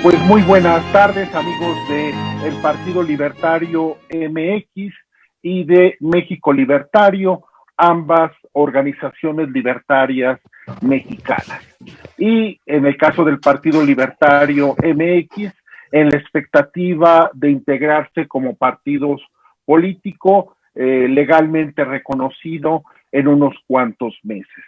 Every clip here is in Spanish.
Pues muy buenas tardes, amigos de el Partido Libertario MX y de México Libertario, ambas organizaciones libertarias mexicanas. Y en el caso del Partido Libertario MX, en la expectativa de integrarse como partidos político legalmente reconocido en unos cuantos meses.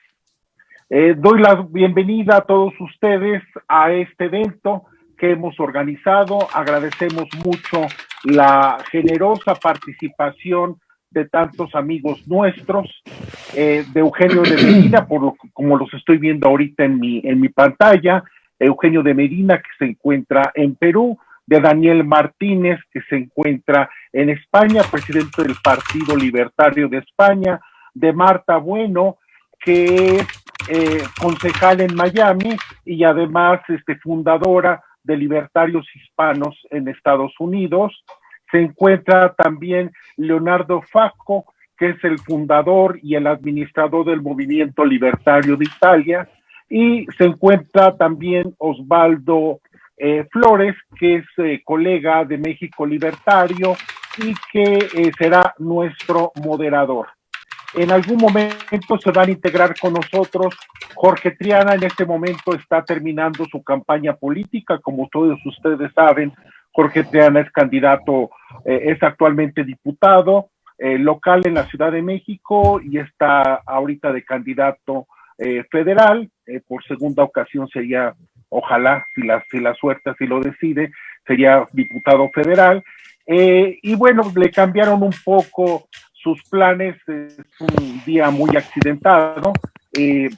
Doy la bienvenida a todos ustedes a este evento que hemos organizado. Agradecemos mucho la generosa participación de tantos amigos nuestros, de Eugenio de Medina, como los estoy viendo ahorita en mi pantalla, Eugenio de Medina, que se encuentra en Perú, de Daniel Martínez, que se encuentra en España, presidente del Partido Libertario de España, de Marta Bueno, que es concejal en Miami y además fundadora de Libertarios Hispanos en Estados Unidos. Se encuentra también Leonardo Facco, que es el fundador y el administrador del Movimiento Libertario de Italia, y se encuentra también Osvaldo Flores, que es colega de México Libertario y que será nuestro moderador. En algún momento se van a integrar con nosotros Jorge Triana. En este momento está terminando su campaña política. Como todos ustedes saben, Jorge Triana es candidato, es actualmente diputado local en la Ciudad de México y está ahorita de candidato federal. Por segunda ocasión sería, ojalá, si la suerte así lo decide, sería diputado federal. Y bueno, le cambiaron un poco sus planes, es un día muy accidentado,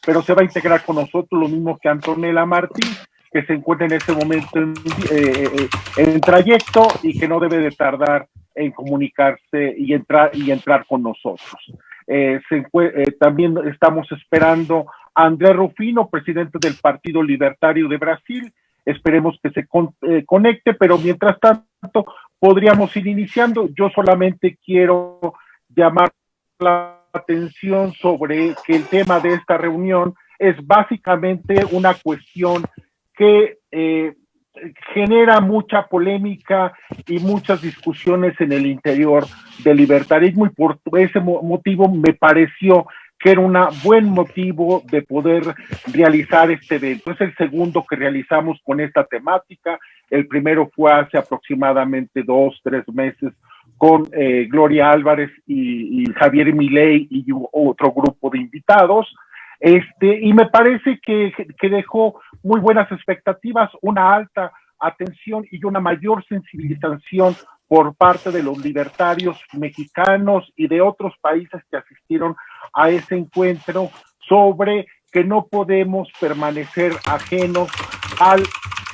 pero se va a integrar con nosotros, lo mismo que Antonella Martín, que se encuentra en este momento en trayecto y que no debe de tardar en comunicarse y entrar con nosotros. También estamos esperando a André Rufino, presidente del Partido Libertario de Brasil. Esperemos que se conecte, pero mientras tanto podríamos ir iniciando. Yo solamente quiero llamar la atención sobre que el tema de esta reunión es básicamente una cuestión que genera mucha polémica y muchas discusiones en el interior del libertarismo, y por ese motivo me pareció que era un buen motivo de poder realizar este evento. Es el segundo que realizamos con esta temática. El primero fue hace aproximadamente 2-3 meses con Gloria Álvarez y Javier Milei y otro grupo de invitados. Y me parece que dejó muy buenas expectativas, una alta atención y una mayor sensibilización por parte de los libertarios mexicanos y de otros países que asistieron a ese encuentro, sobre que no podemos permanecer ajenos al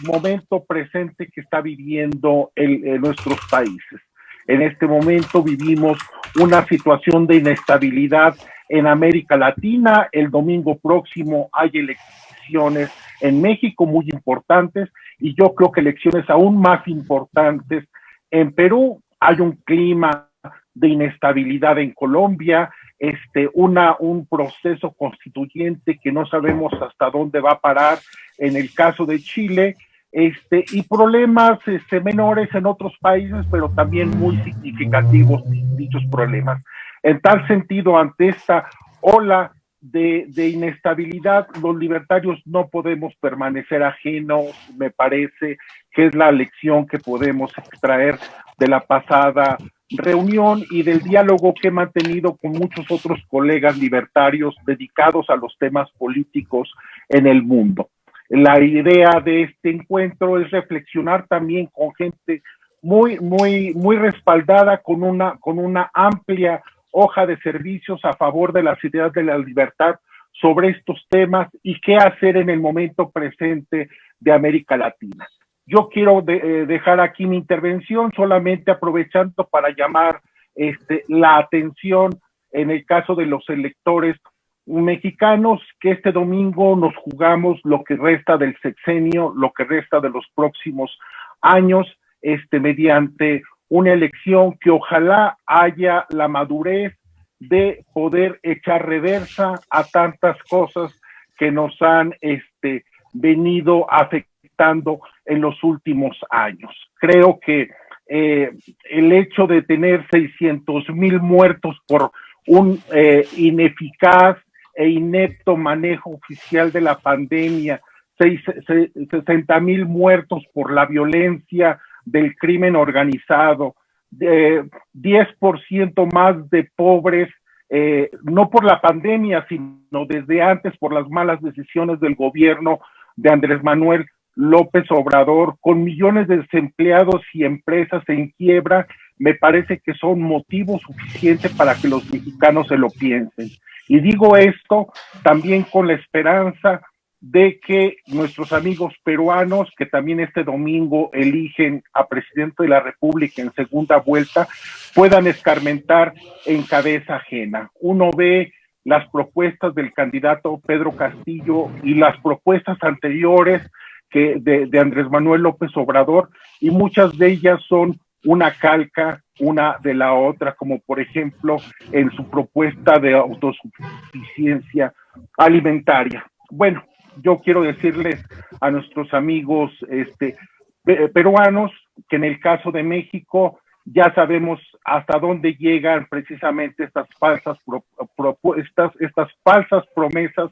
momento presente que está viviendo nuestros países. En este momento vivimos una situación de inestabilidad en América Latina. El domingo próximo hay elecciones en México muy importantes, y yo creo que elecciones aún más importantes en Perú. Hay un clima de inestabilidad en Colombia, un proceso constituyente que no sabemos hasta dónde va a parar en el caso de Chile, y problemas menores en otros países, pero también muy significativos dichos problemas. En tal sentido, ante esta ola de inestabilidad, los libertarios no podemos permanecer ajenos. Me parece que es la lección que podemos extraer de la pasada reunión y del diálogo que he mantenido con muchos otros colegas libertarios dedicados a los temas políticos en el mundo. La idea de este encuentro es reflexionar también con gente muy respaldada, con una amplia hoja de servicios a favor de las ideas de la libertad sobre estos temas y qué hacer en el momento presente de América Latina. Yo quiero dejar aquí mi intervención, solamente aprovechando para llamar la atención en el caso de los electores mexicanos, que este domingo nos jugamos lo que resta del sexenio, lo que resta de los próximos años, mediante una elección que ojalá haya la madurez de poder echar reversa a tantas cosas que nos han venido afectando en los últimos años. Creo que el hecho de tener 600,000 muertos por un ineficaz e inepto manejo oficial de la pandemia, 60,000 muertos por la violencia del crimen organizado, 10% más de pobres, no por la pandemia, sino desde antes por las malas decisiones del gobierno de Andrés Manuel López Obrador, con millones de desempleados y empresas en quiebra, me parece que son motivos suficientes para que los mexicanos se lo piensen. Y digo esto también con la esperanza de que nuestros amigos peruanos, que también este domingo eligen a presidente de la República en segunda vuelta, puedan escarmentar en cabeza ajena. Uno ve las propuestas del candidato Pedro Castillo y las propuestas anteriores de Andrés Manuel López Obrador, y muchas de ellas son una calca una de la otra, como por ejemplo en su propuesta de autosuficiencia alimentaria. Bueno, yo quiero decirles a nuestros amigos peruanos que en el caso de México ya sabemos hasta dónde llegan precisamente estas falsas propuestas, estas falsas promesas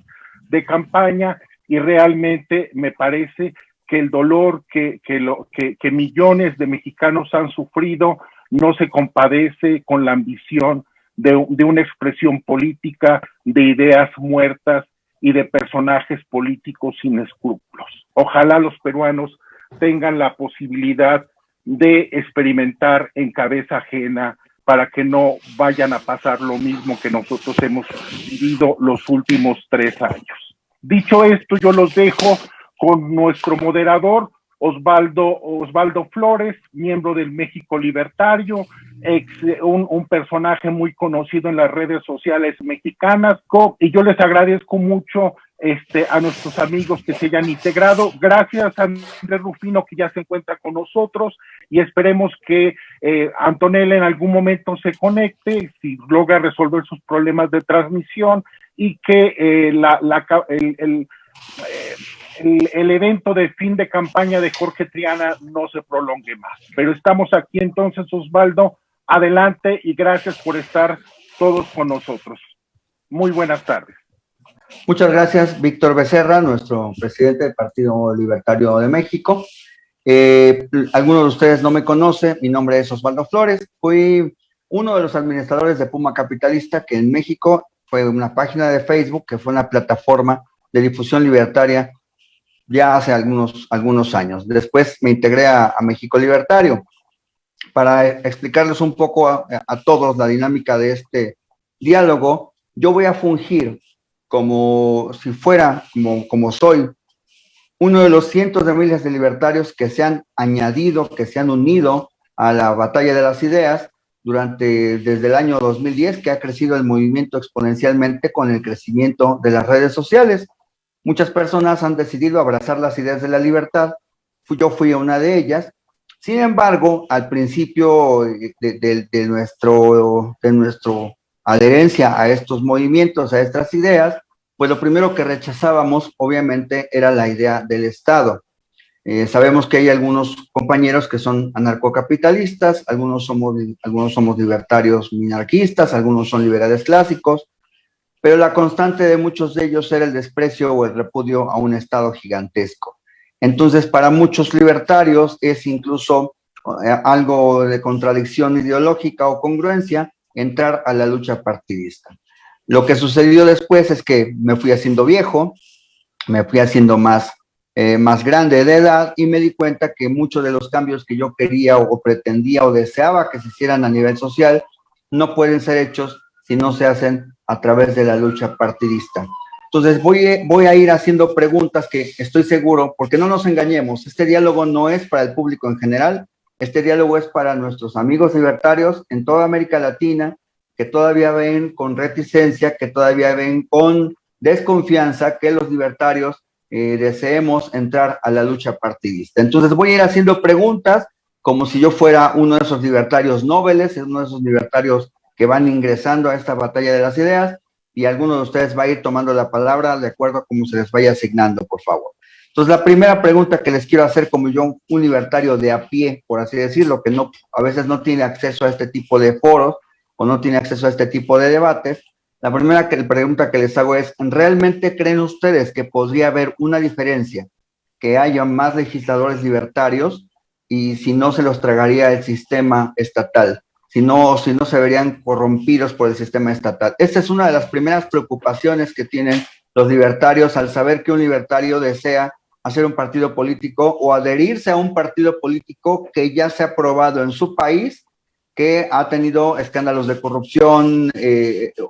de campaña, y realmente me parece que el dolor que millones de mexicanos han sufrido no se compadece con la ambición de una expresión política, de ideas muertas y de personajes políticos sin escrúpulos. Ojalá los peruanos tengan la posibilidad de experimentar en cabeza ajena para que no vayan a pasar lo mismo que nosotros hemos vivido los últimos 3 años. Dicho esto, yo los dejo con nuestro moderador, Osvaldo Flores, miembro del México Libertario, un personaje muy conocido en las redes sociales mexicanas, y yo les agradezco mucho a nuestros amigos que se hayan integrado. Gracias a Andrés Rufino, que ya se encuentra con nosotros, y esperemos que Antonella en algún momento se conecte, si logra resolver sus problemas de transmisión, y que el evento de fin de campaña de Jorge Triana no se prolongue más. Pero estamos aquí entonces, Osvaldo, adelante, y gracias por estar todos con nosotros. Muy buenas tardes. Muchas gracias, Víctor Becerra, nuestro presidente del Partido Libertario de México. Algunos de ustedes no me conocen, mi nombre es Osvaldo Flores, fui uno de los administradores de Puma Capitalista, que en México fue una página de Facebook, que fue una plataforma de difusión libertaria ya hace algunos años. Después me integré a México Libertario. Para explicarles un poco a todos la dinámica de este diálogo, yo voy a fungir como si fuera, como soy, uno de los cientos de miles de libertarios que se han añadido, que se han unido a la batalla de las ideas desde el año 2010, que ha crecido el movimiento exponencialmente con el crecimiento de las redes sociales. Muchas personas han decidido abrazar las ideas de la libertad, yo fui una de ellas. Sin embargo, al principio de nuestra adherencia a estos movimientos, a estas ideas, pues lo primero que rechazábamos, obviamente, era la idea del Estado. Sabemos que hay algunos compañeros que son anarcocapitalistas, algunos somos libertarios minarquistas, algunos son liberales clásicos, pero la constante de muchos de ellos era el desprecio o el repudio a un Estado gigantesco. Entonces, para muchos libertarios es incluso algo de contradicción ideológica o congruencia entrar a la lucha partidista. Lo que sucedió después es que me fui haciendo viejo, me fui haciendo más grande de edad, y me di cuenta que muchos de los cambios que yo quería o pretendía o deseaba que se hicieran a nivel social no pueden ser hechos si no se hacen a través de la lucha partidista. Entonces voy a ir haciendo preguntas que estoy seguro, porque no nos engañemos, este diálogo no es para el público en general, este diálogo es para nuestros amigos libertarios en toda América Latina, que todavía ven con reticencia, que todavía ven con desconfianza que los libertarios deseemos entrar a la lucha partidista. Entonces voy a ir haciendo preguntas como si yo fuera uno de esos libertarios nobles, uno de esos libertarios que van ingresando a esta batalla de las ideas, y alguno de ustedes va a ir tomando la palabra de acuerdo a cómo se les vaya asignando, por favor. Entonces, la primera pregunta que les quiero hacer, como yo, un libertario de a pie, por así decirlo, que no, a veces no tiene acceso a este tipo de foros o no tiene acceso a este tipo de debates, la primera pregunta que les hago es, ¿realmente creen ustedes que podría haber una diferencia, que haya más legisladores libertarios y si no se los tragaría el sistema estatal? Si no se verían corrompidos por el sistema estatal. Esta es una de las primeras preocupaciones que tienen los libertarios al saber que un libertario desea hacer un partido político o adherirse a un partido político que ya se ha probado en su país, que ha tenido escándalos de corrupción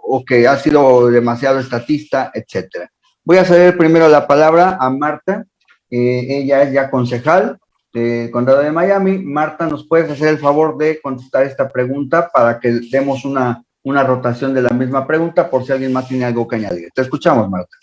o que ha sido demasiado estatista, etcétera. Voy a ceder primero la palabra a Marta. Ella es ya concejal del Condado de Miami. Marta, ¿nos puedes hacer el favor de contestar esta pregunta para que demos una rotación de la misma pregunta por si alguien más tiene algo que añadir? Te escuchamos, Marta.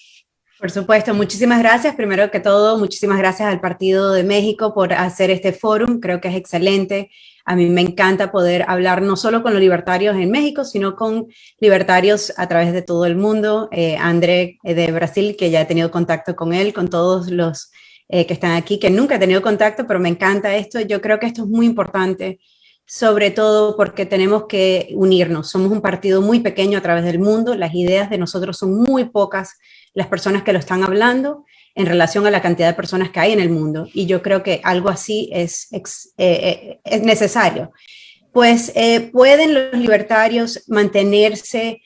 Por supuesto, muchísimas gracias. Primero que todo, muchísimas gracias al Partido de México por hacer este fórum. Creo que es excelente. A mí me encanta poder hablar no solo con los libertarios en México, sino con libertarios a través de todo el mundo. André de Brasil, que ya he tenido contacto con él, con todos los que están aquí, que nunca he tenido contacto, pero me encanta esto. Yo creo que esto es muy importante, sobre todo porque tenemos que unirnos. Somos un partido muy pequeño a través del mundo. Las ideas de nosotros son muy pocas, las personas que lo están hablando, en relación a la cantidad de personas que hay en el mundo. Y yo creo que algo así es necesario. Pues pueden los libertarios mantenerse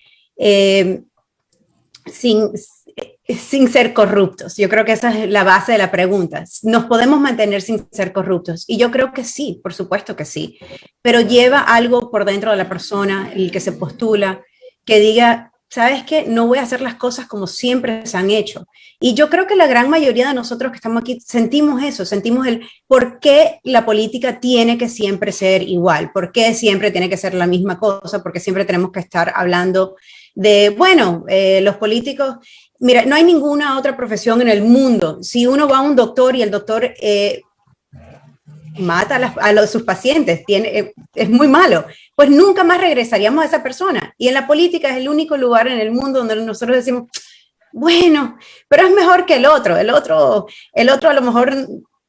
sin ser corruptos. Yo creo que esa es la base de la pregunta. ¿Nos podemos mantener sin ser corruptos? Y yo creo que sí, por supuesto que sí. Pero lleva algo por dentro de la persona, el que se postula, que diga, ¿sabes qué? No voy a hacer las cosas como siempre se han hecho. Y yo creo que la gran mayoría de nosotros que estamos aquí sentimos eso, sentimos el por qué la política tiene que siempre ser igual, por qué siempre tiene que ser la misma cosa, porque siempre tenemos que estar hablando de, bueno, los políticos, mira, no hay ninguna otra profesión en el mundo. Si uno va a un doctor y el doctor mata a sus pacientes, es muy malo, pues nunca más regresaríamos a esa persona. Y en la política es el único lugar en el mundo donde nosotros decimos, bueno, pero es mejor que el otro a lo mejor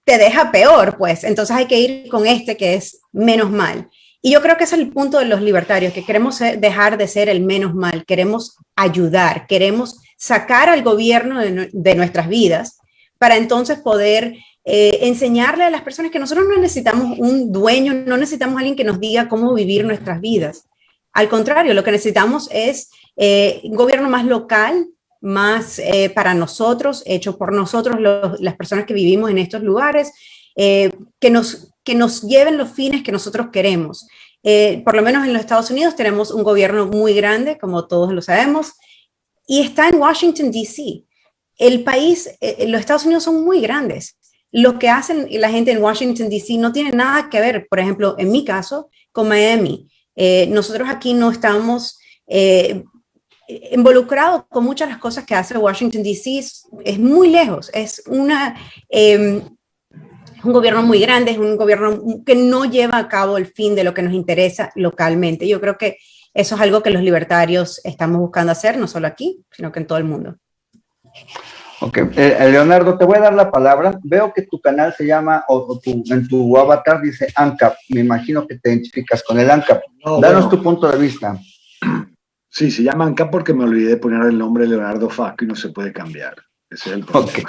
te deja peor, pues entonces hay que ir con este que es menos mal. Y yo creo que ese es el punto de los libertarios, que queremos dejar de ser el menos mal, queremos ayudar, queremos sacar al gobierno de nuestras vidas para entonces poder enseñarle a las personas que nosotros no necesitamos un dueño, no necesitamos alguien que nos diga cómo vivir nuestras vidas. Al contrario, lo que necesitamos es un gobierno más local, más para nosotros, hecho por nosotros, las personas que vivimos en estos lugares, que nos lleven los fines que nosotros queremos. Por lo menos en los Estados Unidos tenemos un gobierno muy grande, como todos lo sabemos, y está en Washington, D.C. El país, los Estados Unidos son muy grandes. Lo que hacen la gente en Washington, D.C. no tiene nada que ver, por ejemplo, en mi caso, con Miami. Nosotros aquí no estamos involucrados con muchas de las cosas que hace Washington, D.C. Es muy lejos, es un gobierno muy grande, es un gobierno que no lleva a cabo el fin de lo que nos interesa localmente. Yo creo que eso es algo que los libertarios estamos buscando hacer, no solo aquí, sino que en todo el mundo. Ok, Leonardo, te voy a dar la palabra. Veo que tu canal se llama, en tu avatar dice ANCAP. Me imagino que te identificas con el ANCAP. Danos tu punto de vista. Sí, se llama ANCAP porque me olvidé de poner el nombre de Leonardo Fasco y no se puede cambiar. Ese es el problema. Okay.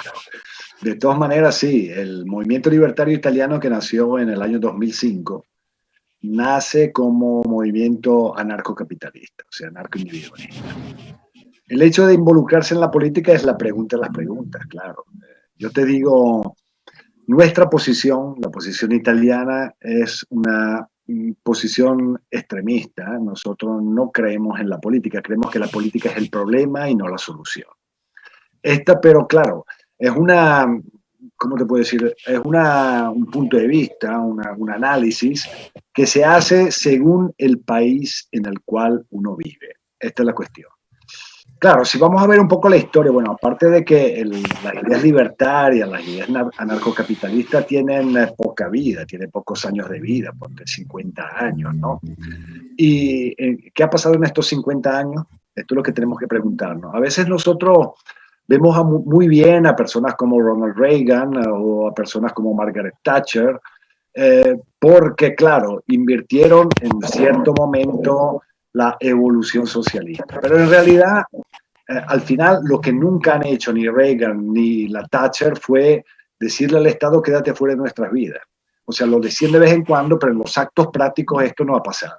De todas maneras, sí, el movimiento libertario italiano que nació en el año 2005 nace como movimiento anarcocapitalista, o sea, anarcoindividualista. El hecho de involucrarse en la política es la pregunta de las preguntas, claro. Yo te digo, nuestra posición, la posición italiana, es una posición extremista. Nosotros no creemos en la política, creemos que la política es el problema y no la solución. Pero claro, es una, ¿cómo te puedo decir? Es un punto de vista, un análisis que se hace según el país en el cual uno vive. Esta es la cuestión. Claro, si vamos a ver un poco la historia, bueno, aparte de que las ideas libertarias, las ideas anarcocapitalistas tienen poca vida, tienen pocos años de vida, por 50 años, ¿no? ¿Y qué ha pasado en estos 50 años? Esto es lo que tenemos que preguntarnos. A veces nosotros Vemos muy bien a personas como Ronald Reagan o a personas como Margaret Thatcher, porque, claro, invirtieron en cierto momento la evolución socialista. Pero en realidad, al final, lo que nunca han hecho ni Reagan ni la Thatcher fue decirle al Estado, quédate fuera de nuestras vidas. O sea, lo decían de vez en cuando, pero en los actos prácticos esto no ha pasado.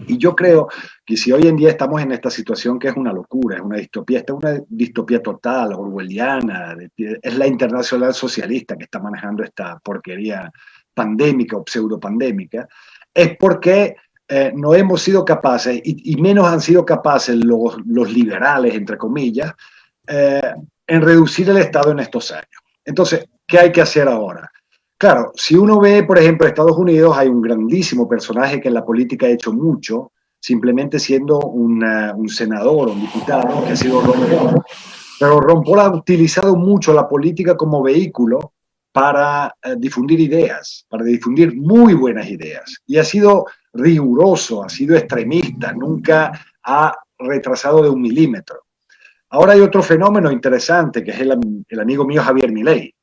Y yo creo que si hoy en día estamos en esta situación que es una locura, es una distopía, esta es una distopía total, orwelliana, es la internacional socialista que está manejando esta porquería pandémica o pseudopandémica, es porque no hemos sido capaces, y menos han sido capaces los liberales, entre comillas, en reducir el Estado en estos años. Entonces, ¿qué hay que hacer ahora? Claro, si uno ve, por ejemplo, Estados Unidos, hay un grandísimo personaje que en la política ha hecho mucho, simplemente siendo un senador, un diputado, que ha sido Ron Paul. Pero Ron Paul ha utilizado mucho la política como vehículo para difundir ideas, para difundir muy buenas ideas. Y ha sido riguroso, ha sido extremista, nunca ha retrasado de 1 milímetro. Ahora hay otro fenómeno interesante, que es el amigo mío Javier Milei.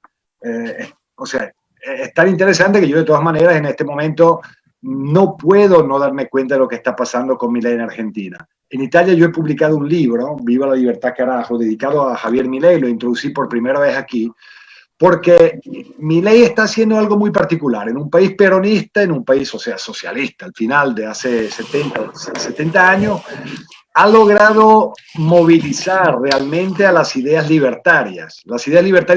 O sea, es tan interesante que yo de todas maneras en este momento no puedo no darme cuenta de lo que está pasando con Milei en Argentina. En Italia yo he publicado un libro, Viva la Libertad Carajo, dedicado a Javier Milei, lo introducí por primera vez aquí, porque Milei está haciendo algo muy particular en un país peronista, en un país, o sea, socialista, al final de hace 70 años, ha logrado movilizar realmente a las ideas libertarias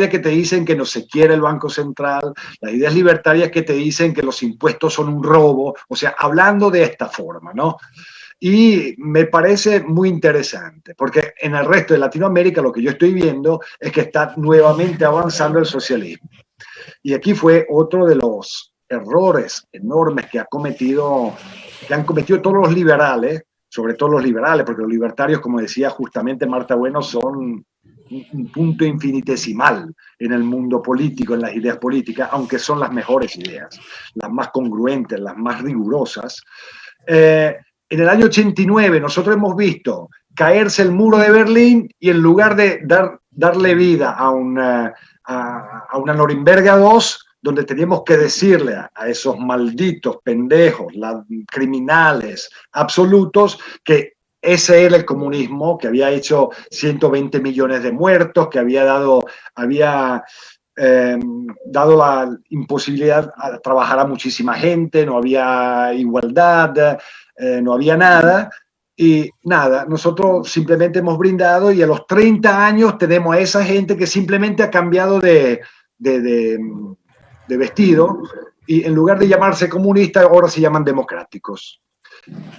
que te dicen que no se quiere el Banco Central, las ideas libertarias que te dicen que los impuestos son un robo, o sea, hablando de esta forma, ¿no? Y me parece muy interesante, porque en el resto de Latinoamérica lo que yo estoy viendo es que está nuevamente avanzando el socialismo. Y aquí fue otro de los errores enormes que han cometido todos los liberales, sobre todo los liberales, porque los libertarios, como decía justamente Marta Bueno, son un punto infinitesimal en el mundo político, en las ideas políticas, aunque son las mejores ideas, las más congruentes, las más rigurosas. En el año 89 nosotros hemos visto caerse el muro de Berlín y en lugar de darle vida a una Norimberga 2, donde teníamos que decirle a esos malditos pendejos, criminales absolutos, que ese era el comunismo, que había hecho 120 millones de muertos, que había dado la imposibilidad a trabajar a muchísima gente, no había igualdad, no había nada. Y nada, nosotros simplemente hemos brindado y a los 30 años tenemos a esa gente que simplemente ha cambiado de vestido y en lugar de llamarse comunistas ahora se llaman democráticos.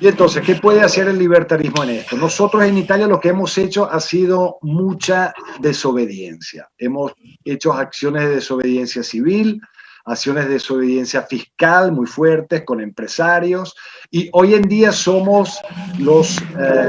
Y entonces, ¿qué puede hacer el libertarismo en esto? Nosotros en Italia lo que hemos hecho ha sido mucha desobediencia. Hemos hecho acciones de desobediencia civil, acciones de desobediencia fiscal muy fuertes con empresarios y hoy en día somos los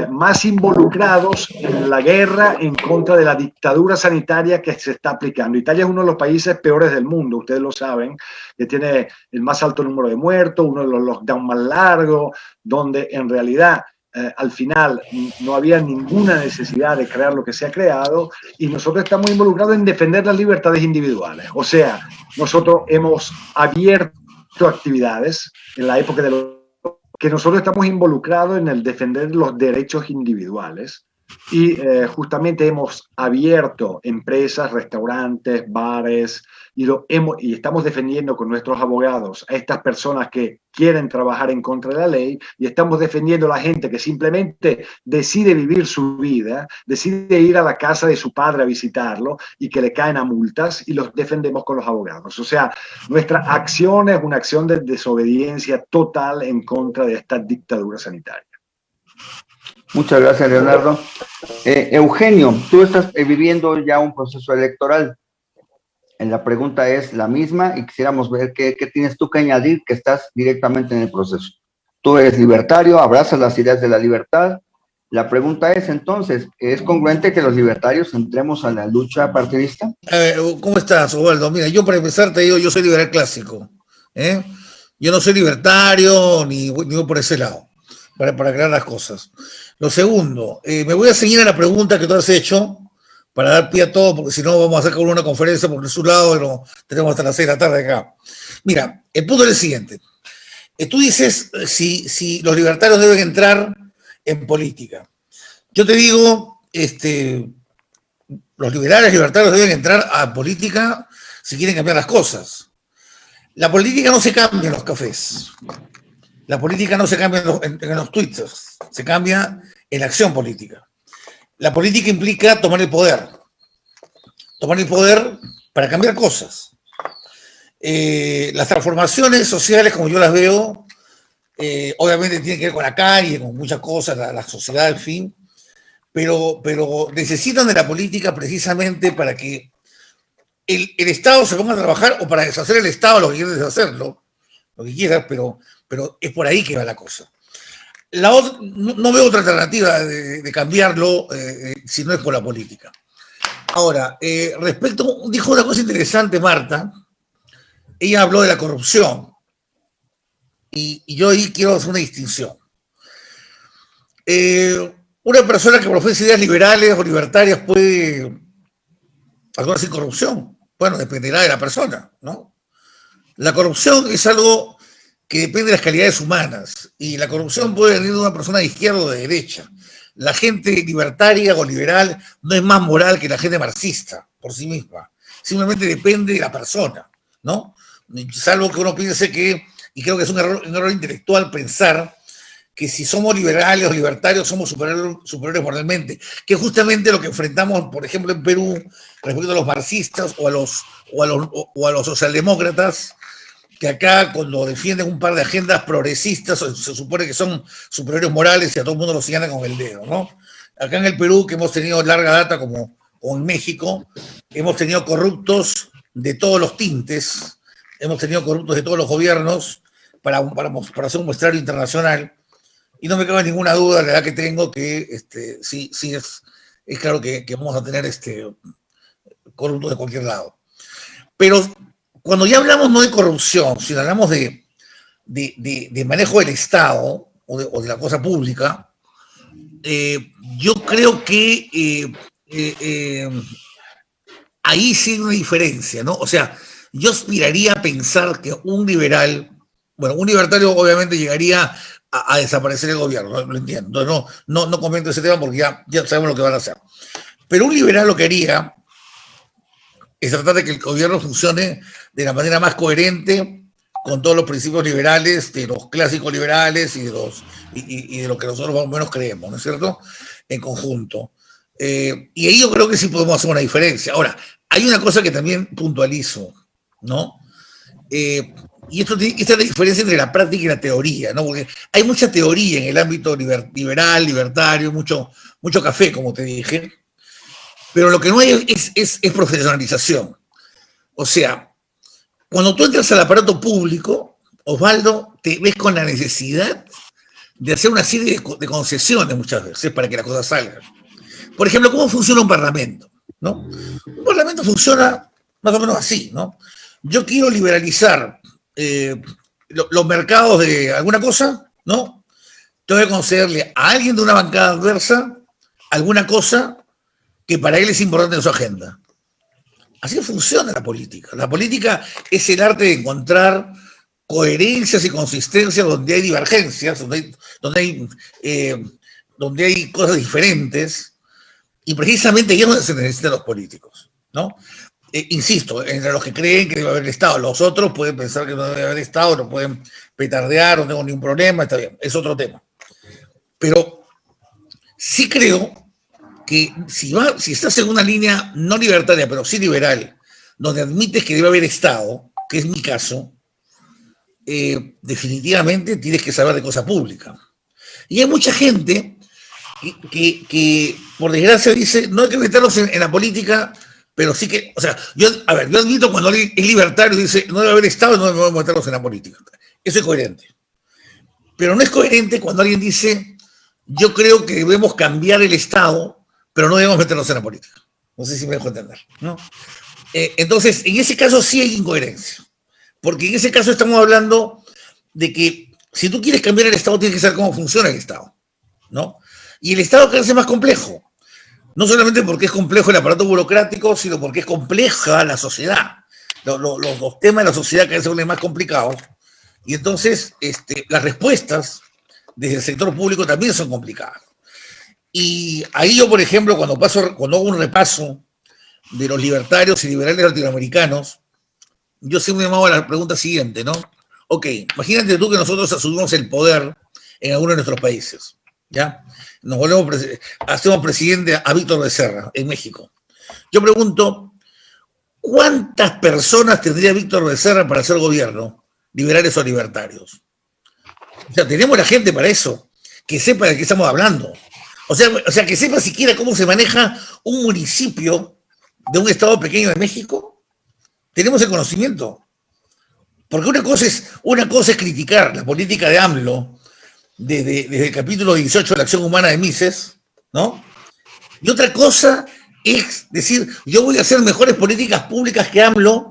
más involucrados en la guerra en contra de la dictadura sanitaria que se está aplicando. Italia es uno de los países peores del mundo, ustedes lo saben, que tiene el más alto número de muertos, uno de los lockdowns más largos, donde en realidad al final no había ninguna necesidad de crear lo que se ha creado y nosotros estamos involucrados en defender las libertades individuales. O sea, nosotros hemos abierto actividades en la época de los que nosotros estamos involucrados en el defender los derechos individuales y justamente hemos abierto empresas, restaurantes, bares y estamos defendiendo con nuestros abogados a estas personas que quieren trabajar en contra de la ley y estamos defendiendo a la gente que simplemente decide vivir su vida, decide ir a la casa de su padre a visitarlo y que le caen a multas y los defendemos con los abogados. O sea, nuestra acción es una acción de desobediencia total en contra de esta dictadura sanitaria. Muchas gracias, Leonardo. Eugenio, tú estás viviendo ya un proceso electoral. La pregunta es la misma y quisiéramos ver qué tienes tú que añadir, que estás directamente en el proceso. Tú eres libertario, abrazas las ideas de la libertad. La pregunta es entonces, ¿es congruente que los libertarios entremos a la lucha partidista? ¿Cómo estás, Osvaldo? Mira, yo para empezar te digo, yo soy liberal clásico. Yo no soy libertario ni voy por ese lado, para aclarar las cosas. Lo segundo, me voy a ceñir a la pregunta que tú has hecho, para dar pie a todo, porque si no vamos a sacar una conferencia por su lado y no tenemos hasta las 6 de la tarde acá. Mira, el punto es el siguiente. Tú dices si los libertarios deben entrar en política. Yo te digo, los libertarios deben entrar a política si quieren cambiar las cosas. La política no se cambia en los cafés. La política no se cambia en los twitters. Se cambia en la acción política. La política implica tomar el poder. Tomar el poder para cambiar cosas. Las transformaciones sociales, como yo las veo, obviamente tienen que ver con la calle, con muchas cosas, la sociedad, en fin, pero necesitan de la política precisamente para que el Estado se ponga a trabajar, o para deshacer el Estado, lo que quiere deshacerlo, lo que quiera, pero es por ahí que va la cosa. No veo otra alternativa de cambiarlo si no es por la política. Ahora, dijo una cosa interesante Marta. Ella habló de la corrupción y yo ahí quiero hacer una distinción. Una persona que profesa ideas liberales o libertarias puede actuar sin corrupción. Bueno, dependerá de la persona, ¿no? La corrupción es algo que depende de las calidades humanas y la corrupción puede venir de una persona de izquierda o de derecha. La gente libertaria o liberal no es más moral que la gente marxista por sí misma. Simplemente depende de la persona, ¿no? Salvo que uno piense que, y creo que es un error intelectual pensar que si somos liberales o libertarios somos superiores moralmente, que es justamente lo que enfrentamos, por ejemplo, en Perú respecto a los marxistas o a los socialdemócratas, que acá cuando defienden un par de agendas progresistas se supone que son superiores morales y a todo el mundo los señalan con el dedo, ¿no? Acá en el Perú, que hemos tenido larga data como en México, hemos tenido corruptos de todos los tintes, hemos tenido corruptos de todos los gobiernos para hacer un muestrario internacional, y no me cabe ninguna duda, la edad que tengo, que sí es claro que vamos a tener corruptos de cualquier lado. Pero cuando ya hablamos no de corrupción, sino hablamos de manejo del Estado o de la cosa pública, yo creo que ahí sí hay una diferencia, ¿no? O sea, yo aspiraría a pensar que un libertario obviamente llegaría a desaparecer el gobierno, lo entiendo. Entonces no comento ese tema porque ya sabemos lo que van a hacer. Pero un liberal lo que haría es tratar de que el gobierno funcione de la manera más coherente con todos los principios liberales, de los clásicos liberales y de lo que nosotros más o menos creemos, ¿no es cierto? En conjunto. Y ahí yo creo que sí podemos hacer una diferencia. Ahora, hay una cosa que también puntualizo, ¿no? Y esta es la diferencia entre la práctica y la teoría, ¿no? Porque hay mucha teoría en el ámbito liberal, libertario, mucho café, como te dije, pero lo que no hay es profesionalización. O sea, cuando tú entras al aparato público, Osvaldo, te ves con la necesidad de hacer una serie de concesiones muchas veces para que las cosas salgan. Por ejemplo, ¿cómo funciona un parlamento? ¿No? Un parlamento funciona más o menos así, ¿no? Yo quiero liberalizar los mercados de alguna cosa, ¿no? Tengo que concederle a alguien de una bancada adversa alguna cosa que para él es importante en su agenda. Así funciona la política. La política es el arte de encontrar coherencias y consistencias donde hay divergencias, donde hay cosas diferentes, y precisamente ahí es donde se necesitan los políticos, ¿no? Insisto, entre los que creen que debe haber Estado, los otros pueden pensar que no debe haber Estado, no pueden petardear, no tengo ningún problema, está bien, es otro tema. Pero sí creo que si estás en una línea no libertaria, pero sí liberal, donde admites que debe haber Estado, que es mi caso, definitivamente tienes que saber de cosa pública. Y hay mucha gente que por desgracia dice, no hay que meterlos en la política, pero sí que, o sea, yo admito cuando alguien es libertario y dice, no debe haber Estado, no debemos meterlos en la política. Eso es coherente. Pero no es coherente cuando alguien dice, yo creo que debemos cambiar el Estado, pero no debemos meternos en la política. No sé si me dejo entender, ¿no? Entonces, en ese caso sí hay incoherencia. Porque en ese caso estamos hablando de que si tú quieres cambiar el Estado, tienes que saber cómo funciona el Estado, ¿no? Y el Estado cada vez es más complejo. No solamente porque es complejo el aparato burocrático, sino porque es compleja la sociedad. Los temas de la sociedad cada vez son más complicados. Y entonces las respuestas desde el sector público también son complicadas. Y ahí yo, por ejemplo, cuando hago un repaso de los libertarios y liberales latinoamericanos, yo siempre me hago la pregunta siguiente, ¿no? Ok, imagínate tú que nosotros asumimos el poder en alguno de nuestros países, ¿ya? Hacemos presidente a Víctor Becerra en México. Yo pregunto, ¿cuántas personas tendría Víctor Becerra para hacer gobierno, liberales o libertarios? O sea, tenemos la gente para eso, que sepa de qué estamos hablando. O sea, que sepa siquiera cómo se maneja un municipio de un estado pequeño de México. Tenemos el conocimiento. Porque una cosa es criticar la política de AMLO desde el capítulo 18 de la Acción Humana de Mises, ¿no? Y otra cosa es decir, yo voy a hacer mejores políticas públicas que AMLO,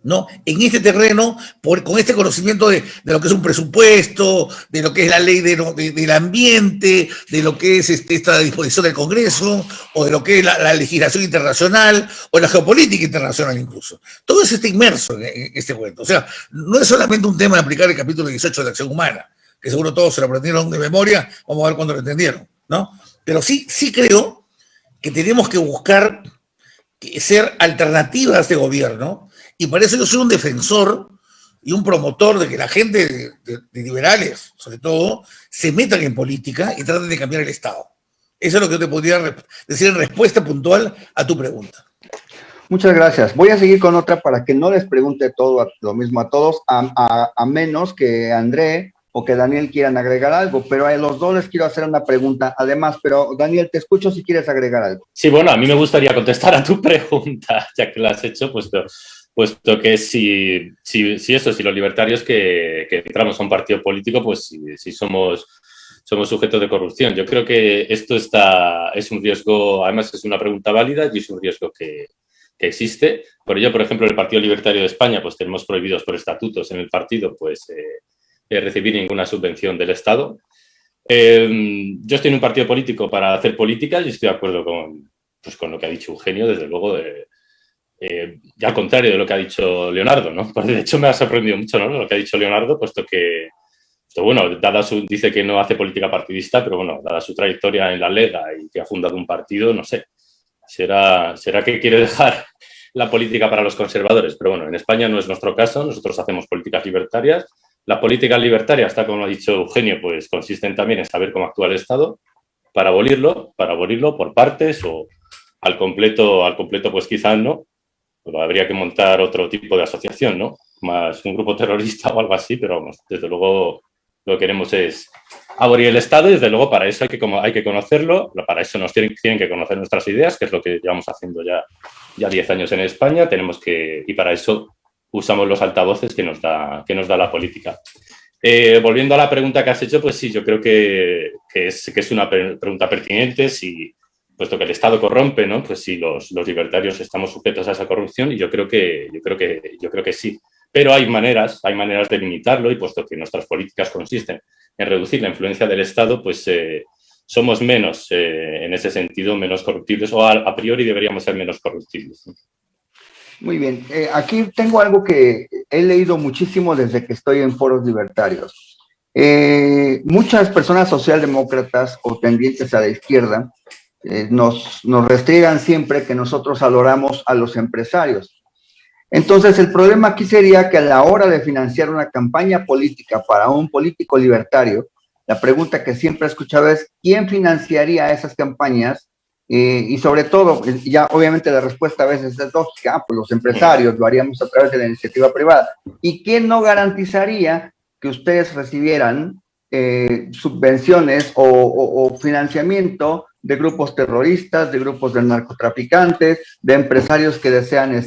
¿no? En este terreno, con este conocimiento de lo que es un presupuesto, de lo que es la ley del ambiente, de lo que es esta disposición del Congreso, o de lo que es la legislación internacional, o la geopolítica internacional incluso. Todo eso está inmerso en este cuento. O sea, no es solamente un tema de aplicar el capítulo 18 de la Acción Humana, que seguro todos se lo aprendieron de memoria, vamos a ver cuándo lo entendieron, ¿no? Pero sí creo que tenemos que buscar ser alternativas de gobierno, y para eso yo soy un defensor y un promotor de que la gente de liberales, sobre todo, se metan en política y traten de cambiar el Estado. Eso es lo que yo te podría decir en respuesta puntual a tu pregunta. Muchas gracias. Voy a seguir con otra para que no les pregunte todo lo mismo a todos, a menos que André o que Daniel quieran agregar algo, pero a los dos les quiero hacer una pregunta además, pero Daniel, te escucho si quieres agregar algo. Sí, bueno, a mí me gustaría contestar a tu pregunta, ya que la has hecho, puesto que si los libertarios que entramos a un partido político, pues si somos sujetos de corrupción. Yo creo que esto es un riesgo, además es una pregunta válida y es un riesgo que existe. Por ello, por ejemplo, en el Partido Libertario de España, pues tenemos prohibidos por estatutos en el partido, pues recibir ninguna subvención del Estado. Yo estoy en un partido político para hacer políticas y estoy de acuerdo con lo que ha dicho Eugenio, desde luego, y al contrario de lo que ha dicho Leonardo, ¿no? Pues de hecho me ha sorprendido mucho, ¿no?, lo que ha dicho Leonardo, puesto que, bueno, dice que no hace política partidista, pero bueno, dada su trayectoria en la Lega y que ha fundado un partido, no sé, será que quiere dejar la política para los conservadores, pero bueno, en España no es nuestro caso, nosotros hacemos políticas libertarias. La política libertaria, está como ha dicho Eugenio, pues consisten también en saber cómo actúa el Estado para abolirlo por partes o al completo pues quizás no. Pero habría que montar otro tipo de asociación, ¿no? Más un grupo terrorista o algo así, pero vamos, desde luego lo que queremos es abolir el Estado y desde luego para eso hay que conocerlo, para eso nos tienen que conocer nuestras ideas, que es lo que llevamos haciendo ya 10 años en España, y para eso usamos los altavoces que nos da la política. Volviendo a la pregunta que has hecho, pues sí, yo creo que es una pregunta pertinente, puesto que el Estado corrompe, ¿no? Pues sí, los libertarios estamos sujetos a esa corrupción y yo creo que sí. Pero hay maneras de limitarlo y puesto que nuestras políticas consisten en reducir la influencia del Estado, pues somos menos, en ese sentido, menos corruptibles o a priori deberíamos ser menos corruptibles, ¿no? Muy bien. Aquí tengo algo que he leído muchísimo desde que estoy en foros libertarios. Muchas personas socialdemócratas o tendientes a la izquierda nos restriegan siempre que nosotros adoramos a los empresarios. Entonces, el problema aquí sería que a la hora de financiar una campaña política para un político libertario, la pregunta que siempre he escuchado es, ¿quién financiaría esas campañas? Y sobre todo, ya obviamente la respuesta a veces es lógica, pues los empresarios lo haríamos a través de la iniciativa privada. ¿Y quién no garantizaría que ustedes recibieran subvenciones o financiamiento de grupos terroristas, de grupos de narcotraficantes, de empresarios que desean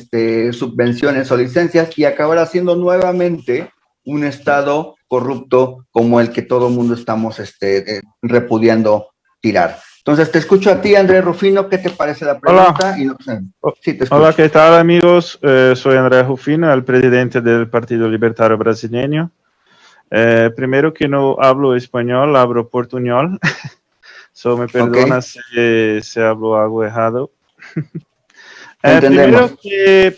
subvenciones o licencias y acabará siendo nuevamente un Estado corrupto como el que todo el mundo estamos repudiando tirar? Entonces, te escucho a ti, Andrés Rufino, ¿qué te parece la pregunta? Hola, y no sé. Sí, te escucho. Hola, ¿qué tal, amigos? Soy Andrés Rufino, el presidente del Partido Libertario Brasileño. Primero que no hablo español, hablo portuñol. So, me perdona si hablo algo errado. Entendemos. Primero que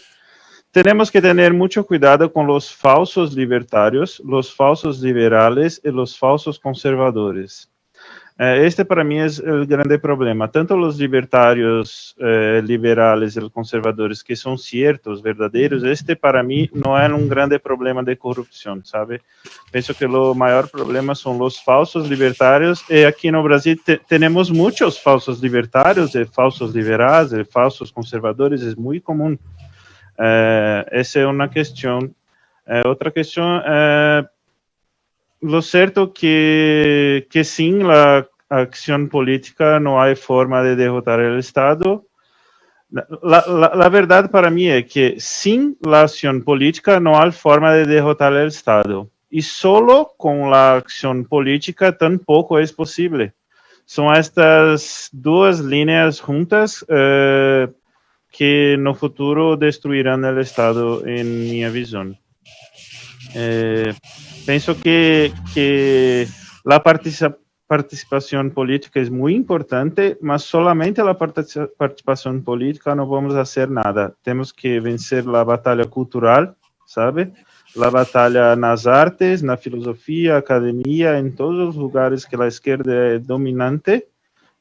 tenemos que tener mucho cuidado con los falsos libertarios, los falsos liberales y los falsos conservadores. Este para mí es el grande problema. Tanto los libertarios, liberales y conservadores, que son ciertos, verdaderos, este para mí no es un grande problema de corrupción, ¿sabe? Pienso que lo mayor problema son los falsos libertarios, y aquí en Brasil tenemos muchos falsos libertarios, falsos liberales, falsos conservadores, es muy común. Esa es una cuestión. Otra cuestión, lo cierto que sin la acción política no hay forma de derrotar el Estado. La verdad para mí es que sin la acción política no hay forma de derrotar el Estado. Y solo con la acción política tampoco es posible. Son estas dos líneas juntas que en el futuro destruirán el Estado, en mi visión. Pienso que la participación política es muy importante, mas solamente la participación política no vamos a hacer nada. Tenemos que vencer la batalla cultural, ¿sabe? La batalla en las artes, en la filosofía, academia, en todos los lugares que la izquierda es dominante.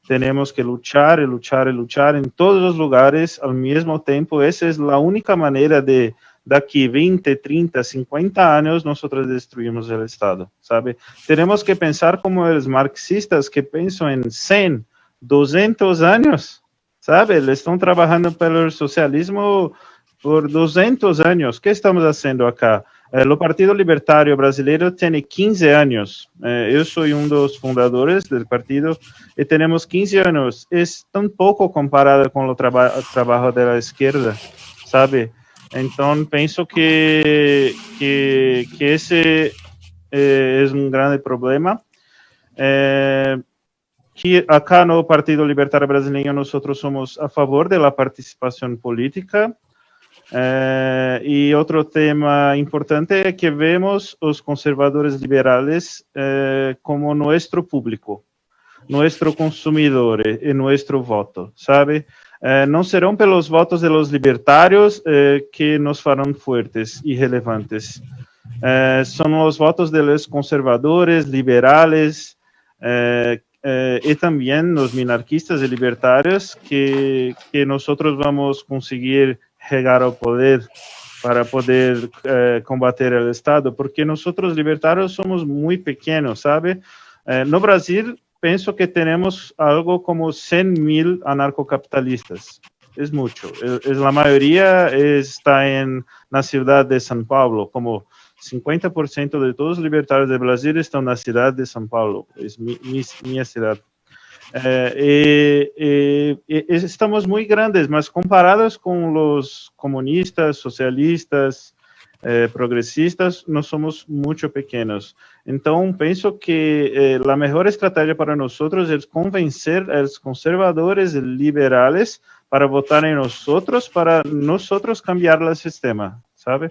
Tenemos que luchar y luchar y luchar en todos los lugares al mismo tiempo. Esa es la única manera de aquí 20, 30, 50 años nosotros destruimos el Estado, ¿sabe? Tenemos que pensar como los marxistas que piensan en 100, 200 años, ¿sabe? Le están trabajando para el socialismo por 200 años. ¿Qué estamos haciendo acá? El Partido Libertario Brasileño tiene 15 años. Yo soy uno de los fundadores del partido y tenemos 15 años. Es tan poco comparado con el trabajo de la izquierda, ¿sabe? Entonces, pienso que ese es un gran problema. Que acá no Partido Libertario Brasileño nosotros somos a favor de la participación política. Y otro tema importante es que vemos los conservadores liberales como nuestro público, nuestro consumidor y nuestro voto, ¿sabe? No serán pelos votos de los libertarios que nos farán fuertes y relevantes. Son los votos de los conservadores, liberales y también los minarquistas y libertarios que nosotros vamos a conseguir llegar al poder para poder combater el Estado, porque nosotros libertarios somos muy pequeños, ¿sabe? No Brasil, pienso que tenemos algo como 100,000 anarcocapitalistas. Es mucho. La mayoría está en la ciudad de São Paulo, como 50% de todos los libertarios de Brasil están en la ciudad de São Paulo. Es mi ciudad. Estamos muy grandes, mas comparados con los comunistas, socialistas, progresistas, no somos mucho pequeños. Entonces, pienso que la mejor estrategia para nosotros es convencer a los conservadores y liberales para votar en nosotros, para nosotros cambiar el sistema, ¿sabe?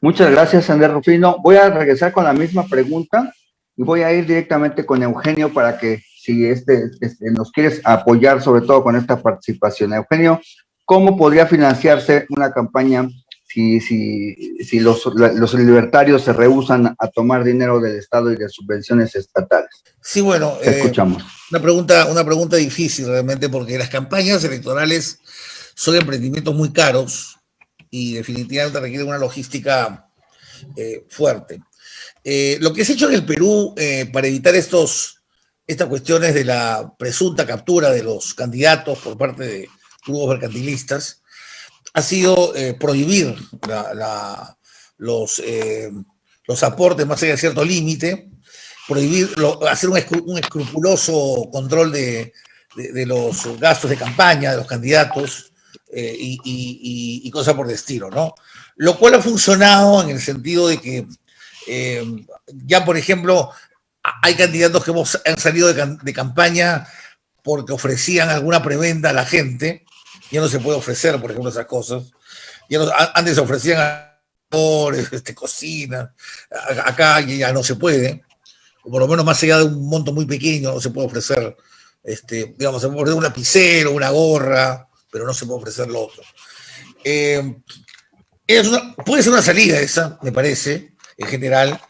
Muchas gracias, Andrés Rufino. Voy a regresar con la misma pregunta y voy a ir directamente con Eugenio para que si nos quieres apoyar sobre todo con esta participación. Eugenio, ¿cómo podría financiarse una campaña si los libertarios se rehúsan a tomar dinero del Estado y de subvenciones estatales? Sí, bueno, escuchamos. Una pregunta difícil realmente, porque las campañas electorales son emprendimientos muy caros y definitivamente requieren una logística fuerte. Lo que se ha hecho en el Perú para evitar estas cuestiones de la presunta captura de los candidatos por parte de grupos mercantilistas ha sido prohibir los aportes más allá de cierto límite, hacer un escrupuloso control de los gastos de campaña de los candidatos y cosas por el estilo, ¿no? Lo cual ha funcionado en el sentido de que ya, por ejemplo, hay candidatos que han salido de campaña porque ofrecían alguna prebenda a la gente. Ya no se puede ofrecer, por ejemplo, esas cosas. Antes se ofrecían cocina, acá ya no se puede. o por lo menos más allá de un monto muy pequeño, no se puede ofrecer, digamos, se puede ofrecer un lapicero, una gorra, pero no se puede ofrecer lo otro. Puede ser una salida esa, me parece, en general,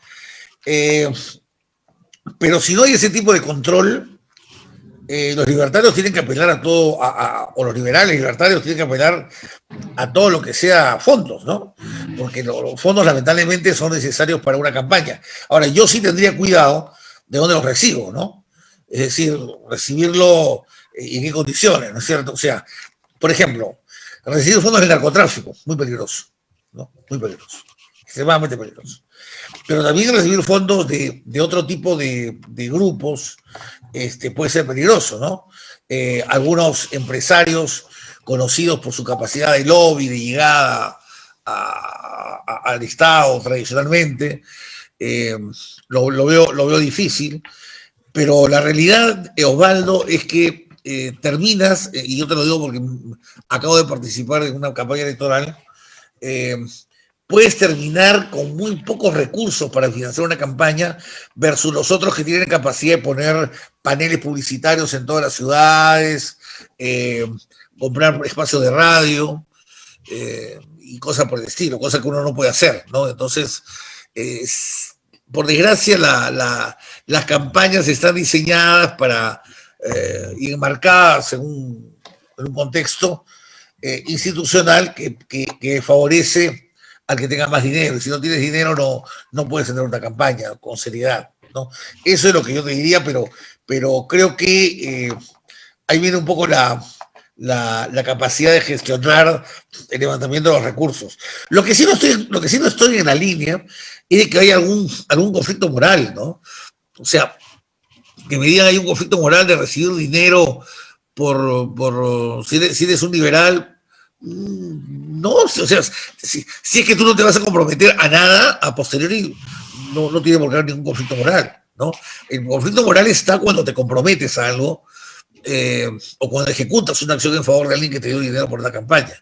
pero si no hay ese tipo de control, los libertarios tienen que apelar a todo, o los liberales libertarios tienen que apelar a todo lo que sea fondos, ¿no? Porque los fondos lamentablemente son necesarios para una campaña. Ahora, yo sí tendría cuidado de dónde los recibo, ¿no? Es decir, recibirlo y en qué condiciones, ¿no es cierto? O sea, por ejemplo, recibir fondos del narcotráfico, muy peligroso, ¿no? Muy peligroso, extremadamente peligroso. Pero también recibir fondos de otro tipo de grupos puede ser peligroso, ¿no? Algunos empresarios conocidos por su capacidad de lobby, de llegada al Estado tradicionalmente, lo veo difícil, pero la realidad, Osvaldo, es que terminas, y yo te lo digo porque acabo de participar en una campaña electoral, puedes terminar con muy pocos recursos para financiar una campaña versus los otros que tienen capacidad de poner paneles publicitarios en todas las ciudades, comprar espacios de radio y cosas por el estilo, cosas que uno no puede hacer, ¿no? Entonces, por desgracia, las campañas están diseñadas para y enmarcadas en un contexto institucional que favorece al que tenga más dinero. Y si no tienes dinero, no puedes tener una campaña con seriedad, ¿no? Eso es lo que yo te diría, pero creo que ahí viene un poco la capacidad de gestionar el levantamiento de los recursos. Lo que sí no estoy en la línea es de que hay algún conflicto moral, ¿no? O sea, que me digan hay un conflicto moral de recibir dinero si eres un liberal. No, o sea, si es que tú no te vas a comprometer a nada, a posteriori no tiene por qué haber ningún conflicto moral, ¿no? El conflicto moral está cuando te comprometes a algo o cuando ejecutas una acción en favor de alguien que te dio dinero por una campaña.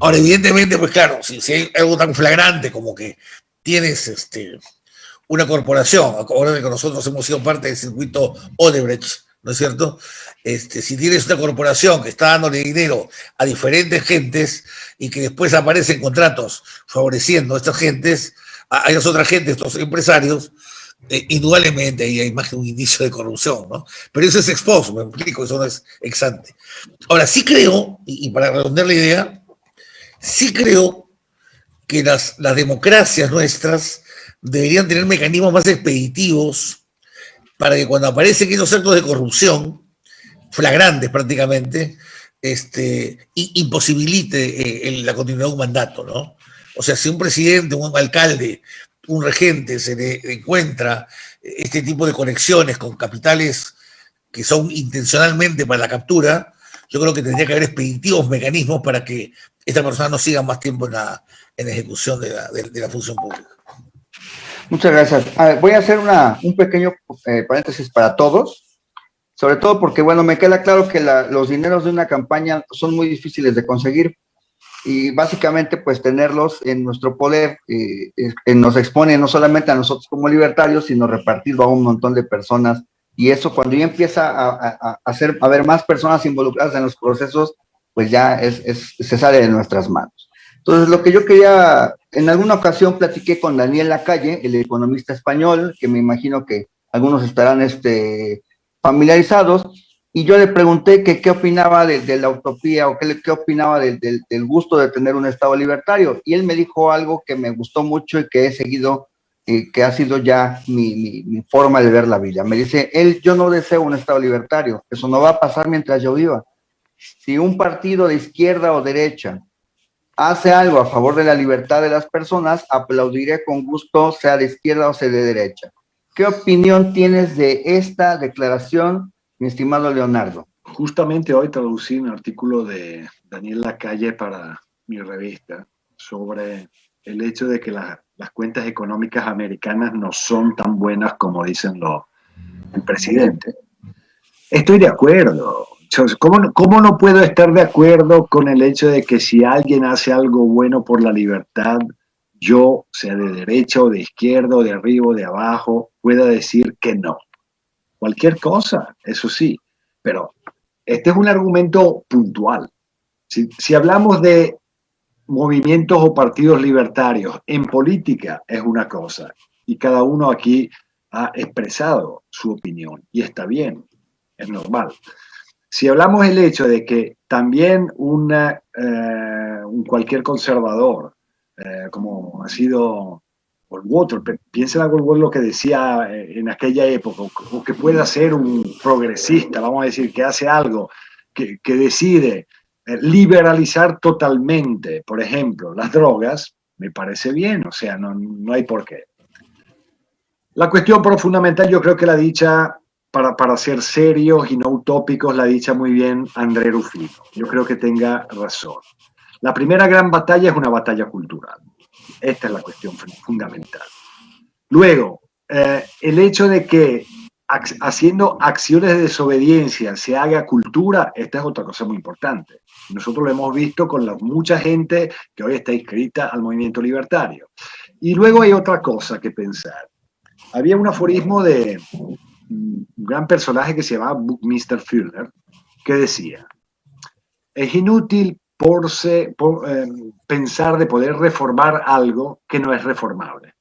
Ahora, evidentemente, pues claro, si hay algo tan flagrante como que tienes una corporación, ahora que nosotros hemos sido parte del circuito Odebrecht, ¿no es cierto? Si tienes una corporación que está dándole dinero a diferentes gentes y que después aparecen contratos favoreciendo a estas gentes, a esas otras gentes, estos empresarios, indudablemente ahí hay más que un indicio de corrupción, ¿no? Pero eso es ex post, me explico, eso no es ex ante. Ahora, sí creo, y para redondear la idea, sí creo que las democracias nuestras deberían tener mecanismos más expeditivos para que cuando aparecen esos actos de corrupción, flagrantes prácticamente, imposibilite la continuidad de un mandato, ¿no? O sea, si un presidente, un alcalde, un regente se le encuentra este tipo de conexiones con capitales que son intencionalmente para la captura, yo creo que tendría que haber expeditivos mecanismos para que esta persona no siga más tiempo en la ejecución de la función pública. Muchas gracias. Voy a hacer un pequeño paréntesis para todos, sobre todo porque, bueno, me queda claro que los dineros de una campaña son muy difíciles de conseguir y básicamente pues tenerlos en nuestro poder nos expone no solamente a nosotros como libertarios, sino repartirlo a un montón de personas, y eso cuando ya empieza a haber más personas involucradas en los procesos, pues ya se sale de nuestras manos. Entonces, lo que yo quería, en alguna ocasión platiqué con Daniel Lacalle, el economista español, que me imagino que algunos estarán familiarizados, y yo le pregunté que qué opinaba de la utopía o qué opinaba del gusto de tener un Estado libertario, y él me dijo algo que me gustó mucho y que he seguido, que ha sido ya mi forma de ver la vida. Me dice, yo no deseo un Estado libertario, eso no va a pasar mientras yo viva. Si un partido de izquierda o derecha hace algo a favor de la libertad de las personas, aplaudiré con gusto, sea de izquierda o sea de derecha. ¿Qué opinión tienes de esta declaración, mi estimado Leonardo? Justamente hoy traducí un artículo de Daniel Lacalle para mi revista sobre el hecho de que las cuentas económicas americanas no son tan buenas como dicen el presidente. Estoy de acuerdo. ¿Cómo no puedo estar de acuerdo con el hecho de que si alguien hace algo bueno por la libertad yo, sea de derecha o de izquierda o de arriba o de abajo, pueda decir que no. Cualquier cosa, eso sí, pero este es un argumento puntual. Si hablamos de movimientos o partidos libertarios en política, es una cosa, y cada uno aquí ha expresado su opinión, y está bien, es normal. Si hablamos del hecho de que también un cualquier conservador, como ha sido Goldwater, piensen a Goldwater lo que decía en aquella época, o que pueda ser un progresista, vamos a decir, que hace algo, que decide liberalizar totalmente, por ejemplo, las drogas, me parece bien, o sea, no hay por qué. La cuestión pero fundamental, yo creo que la dicha, para ser serios y no utópicos, la dicha muy bien André Rufino. Yo creo que tenga razón. La primera gran batalla es una batalla cultural. Esta es la cuestión fundamental. Luego, el hecho de que haciendo acciones de desobediencia se haga cultura, esta es otra cosa muy importante. Nosotros lo hemos visto con mucha gente que hoy está inscrita al movimiento libertario. Y luego hay otra cosa que pensar. Había un aforismo de un gran personaje que se llamaba Buckminster Fuller, que decía, es inútil pensar de poder reformar algo que no es reformable.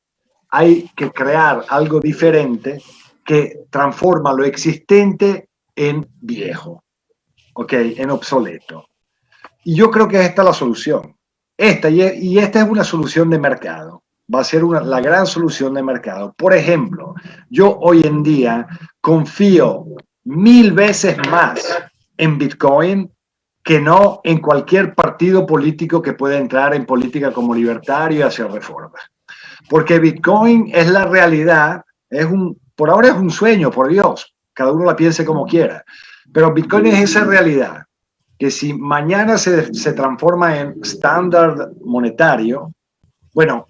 Hay que crear algo diferente que transforma lo existente en viejo, ¿ok? En obsoleto. Y yo creo que esta es la solución. Esta es una solución de mercado. Va a ser la gran solución de mercado. Por ejemplo, yo hoy en día confío 1000 veces más en Bitcoin que no en cualquier partido político que pueda entrar en política como libertario y hacer reformas. Porque Bitcoin es la realidad, por ahora es un sueño, por Dios, cada uno la piense como quiera, pero Bitcoin es esa realidad, que si mañana se transforma en estándar monetario, bueno,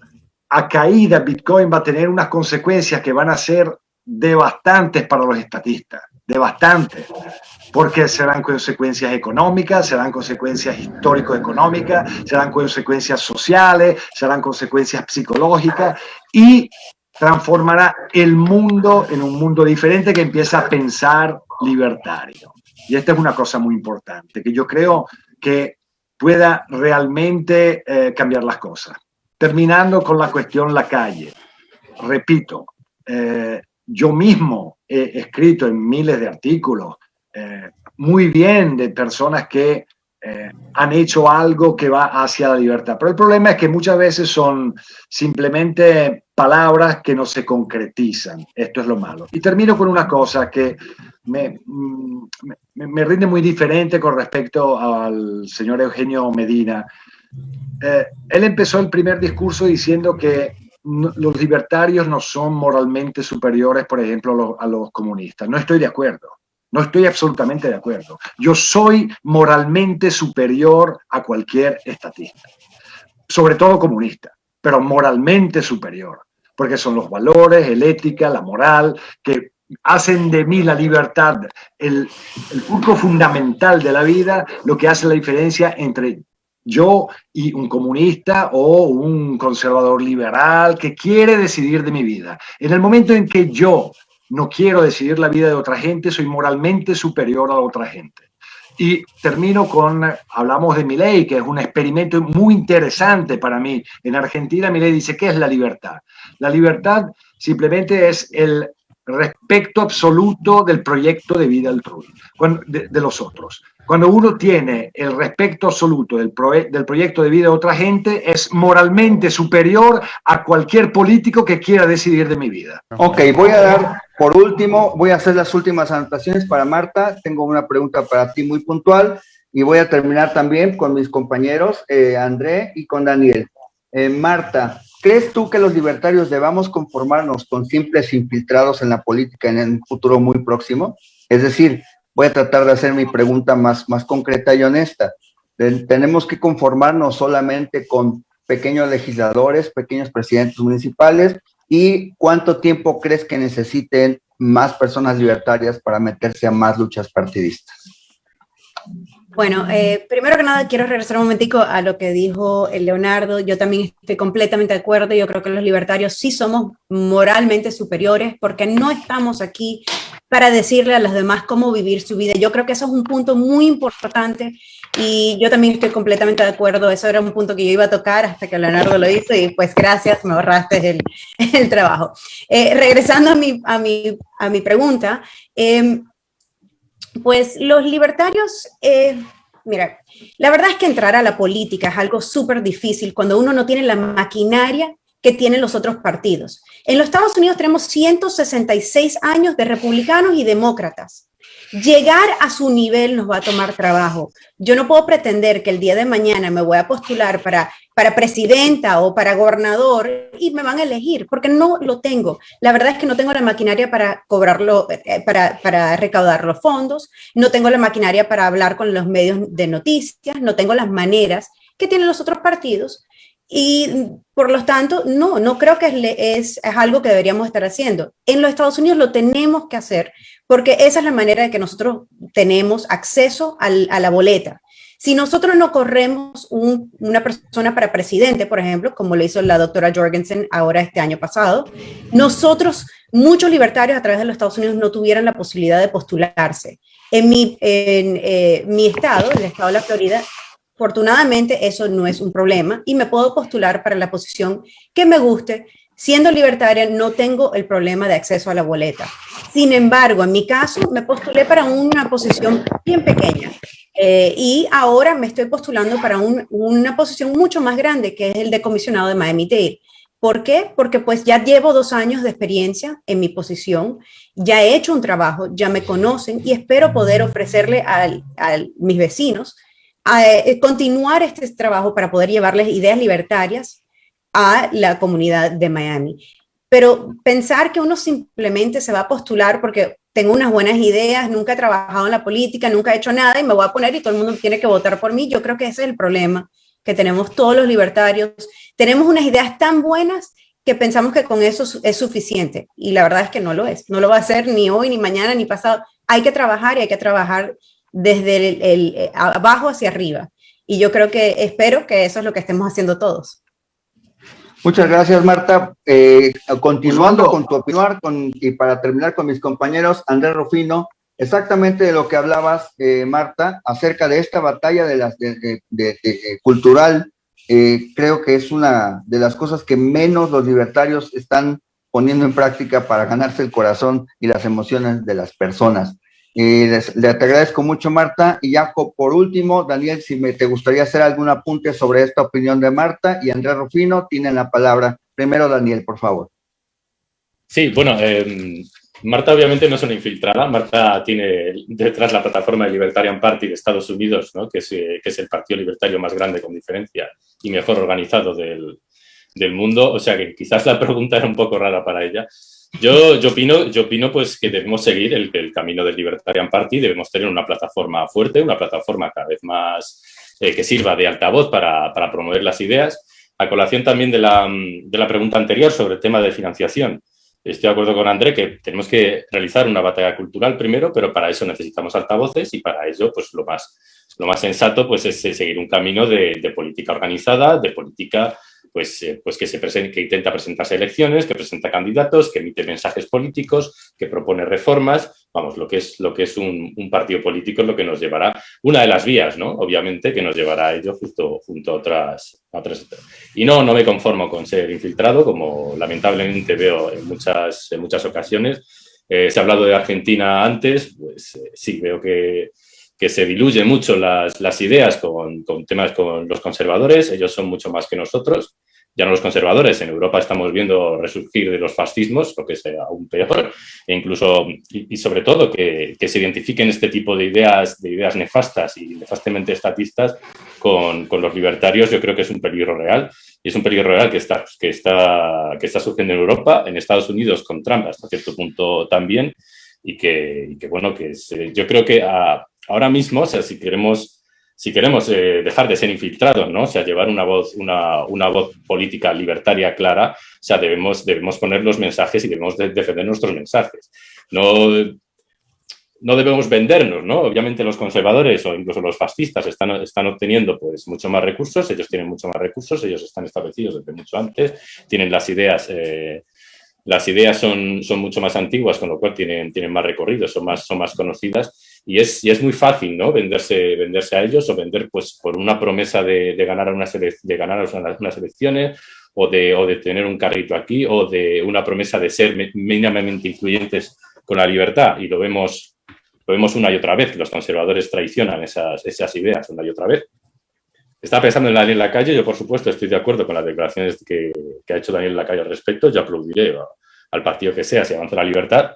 a caída Bitcoin va a tener unas consecuencias que van a ser devastantes para los estatistas, devastantes, porque serán consecuencias económicas, serán consecuencias histórico-económicas, serán consecuencias sociales, serán consecuencias psicológicas y transformará el mundo en un mundo diferente que empieza a pensar libertario. Y esta es una cosa muy importante, que yo creo que pueda realmente cambiar las cosas. Terminando con la cuestión la calle. Repito, yo mismo he escrito en miles de artículos muy bien de personas que han hecho algo que va hacia la libertad. Pero el problema es que muchas veces son simplemente palabras que no se concretizan. Esto es lo malo. Y termino con una cosa que me rinde muy diferente con respecto al señor Eugenio Medina. Él empezó el primer discurso diciendo que los libertarios no son moralmente superiores, por ejemplo, a los comunistas. No estoy de acuerdo. No estoy absolutamente de acuerdo. Yo soy moralmente superior a cualquier estatista, sobre todo comunista, pero moralmente superior, porque son los valores, el ética, la moral, que hacen de mí la libertad, el punto fundamental de la vida, lo que hace la diferencia entre yo y un comunista o un conservador liberal que quiere decidir de mi vida. En el momento en que yo no quiero decidir la vida de otra gente, soy moralmente superior a la otra gente. Y termino hablamos de Milei, que es un experimento muy interesante para mí. En Argentina, Milei dice, ¿qué es la libertad? La libertad simplemente es el respeto absoluto del proyecto de vida de los otros. Cuando uno tiene el respeto absoluto del proyecto de vida de otra gente, es moralmente superior a cualquier político que quiera decidir de mi vida. Ok, por último, voy a hacer las últimas anotaciones para Marta. Tengo una pregunta para ti muy puntual y voy a terminar también con mis compañeros, André y con Daniel. Marta, ¿crees tú que los libertarios debamos conformarnos con simples infiltrados en la política en un futuro muy próximo? Es decir, voy a tratar de hacer mi pregunta más concreta y honesta. ¿Tenemos que conformarnos solamente con pequeños legisladores, pequeños presidentes municipales? ¿Y cuánto tiempo crees que necesiten más personas libertarias para meterse a más luchas partidistas? Bueno, primero que nada quiero regresar un momentico a lo que dijo el Leonardo. Yo también estoy completamente de acuerdo. Yo creo que los libertarios sí somos moralmente superiores porque no estamos aquí para decirle a los demás cómo vivir su vida. Yo creo que eso es un punto muy importante y yo también estoy completamente de acuerdo. Eso era un punto que yo iba a tocar hasta que Leonardo lo hizo y pues gracias, me ahorraste el trabajo. Regresando a mi pregunta, pues los libertarios, mira, la verdad es que entrar a la política es algo súper difícil cuando uno no tiene la maquinaria que tienen los otros partidos. En los Estados Unidos tenemos 166 años de republicanos y demócratas. Llegar a su nivel nos va a tomar trabajo. Yo no puedo pretender que el día de mañana me voy a postular para presidenta o para gobernador y me van a elegir, porque no lo tengo. La verdad es que no tengo la maquinaria para cobrarlo, para recaudar los fondos, no tengo la maquinaria para hablar con los medios de noticias, no tengo las maneras que tienen los otros partidos. Y por lo tanto, no creo que es algo que deberíamos estar haciendo. En los Estados Unidos lo tenemos que hacer porque esa es la manera de que nosotros tenemos acceso a la boleta. Si nosotros no corremos una persona para presidente, por ejemplo, como lo hizo la doctora Jorgensen ahora este año pasado, nosotros, muchos libertarios a través de los Estados Unidos no tuvieran la posibilidad de postularse. En mi estado, el estado de la Florida, afortunadamente eso no es un problema y me puedo postular para la posición que me guste. Siendo libertaria no tengo el problema de acceso a la boleta. Sin embargo, en mi caso me postulé para una posición bien pequeña y ahora me estoy postulando para una posición mucho más grande que es el de comisionado de Miami-Dade. ¿Por qué? Porque pues ya llevo 2 años de experiencia en mi posición, ya he hecho un trabajo, ya me conocen y espero poder ofrecerle a mis vecinos continuar este trabajo para poder llevarles ideas libertarias a la comunidad de Miami. Pero pensar que uno simplemente se va a postular porque tengo unas buenas ideas, nunca he trabajado en la política, nunca he hecho nada y me voy a poner y todo el mundo tiene que votar por mí, yo creo que ese es el problema que tenemos todos los libertarios. Tenemos unas ideas tan buenas que pensamos que con eso es suficiente y la verdad es que no lo es. No lo va a hacer ni hoy, ni mañana, ni pasado. Hay que trabajar y hay que trabajar desde el abajo hacia arriba. Y yo creo que, espero que eso es lo que estemos haciendo todos. Muchas gracias, Marta. Continuando con tu opinión y para terminar con mis compañeros, Andrés Rufino, exactamente de lo que hablabas, Marta, acerca de esta batalla cultural, creo que es una de las cosas que menos los libertarios están poniendo en práctica para ganarse el corazón y las emociones de las personas. Te agradezco mucho, Marta. Y ya por último, Daniel, si te gustaría hacer algún apunte sobre esta opinión de Marta, y Andrés Rufino tienen la palabra. Primero, Daniel, por favor. Sí, bueno, Marta obviamente no es una infiltrada. Marta tiene detrás la plataforma de Libertarian Party de Estados Unidos, ¿no? que es el partido libertario más grande con diferencia y mejor organizado del mundo. O sea que quizás la pregunta era un poco rara para ella. Yo opino pues que debemos seguir el camino del Libertarian Party, debemos tener una plataforma fuerte, una plataforma cada vez más que sirva de altavoz para promover las ideas. A colación también de la pregunta anterior sobre el tema de financiación. Estoy de acuerdo con André que tenemos que realizar una batalla cultural primero, pero para eso necesitamos altavoces y para ello pues lo más sensato pues es seguir un camino de política organizada, de política pues que intenta presentarse a elecciones, que presenta candidatos, que emite mensajes políticos, que propone reformas. Vamos, lo que es un partido político es lo que nos llevará, una de las vías, ¿no? Obviamente, que nos llevará a ello junto a otras. Y no me conformo con ser infiltrado, como lamentablemente veo en muchas ocasiones. Se ha hablado de Argentina antes, pues sí, veo que se diluyen mucho las ideas con temas con los conservadores. Ellos son mucho más que nosotros. Ya no los conservadores. En Europa estamos viendo resurgir de los fascismos, lo que es aún peor. E incluso, y sobre todo, que se identifiquen este tipo de ideas nefastas y nefastamente estatistas con los libertarios, yo creo que es un peligro real. Y es un peligro real que está surgiendo en Europa, en Estados Unidos con Trump hasta cierto punto también. Y que bueno, yo creo que ahora mismo, o sea, si queremos dejar de ser infiltrados, ¿no? O sea, llevar una voz política libertaria clara, o sea, debemos poner los mensajes y debemos defender nuestros mensajes. No no debemos vendernos, ¿no? Obviamente los conservadores o incluso los fascistas están obteniendo pues mucho más recursos, ellos tienen mucho más recursos, ellos están establecidos desde mucho antes, tienen las ideas son mucho más antiguas, con lo cual tienen más recorrido, son más conocidas y es muy fácil, ¿no? Venderse a ellos o vender pues por una promesa de ganar unas elecciones o de tener un carrito aquí o de una promesa de ser mínimamente influyentes con la libertad, y lo vemos una y otra vez, que los conservadores traicionan esas ideas una y otra vez. Estaba pensando en Daniel Lacalle. Yo, por supuesto, estoy de acuerdo con las declaraciones que ha hecho Daniel Lacalle al respecto. Yo aplaudiré al partido que sea si avanza la libertad.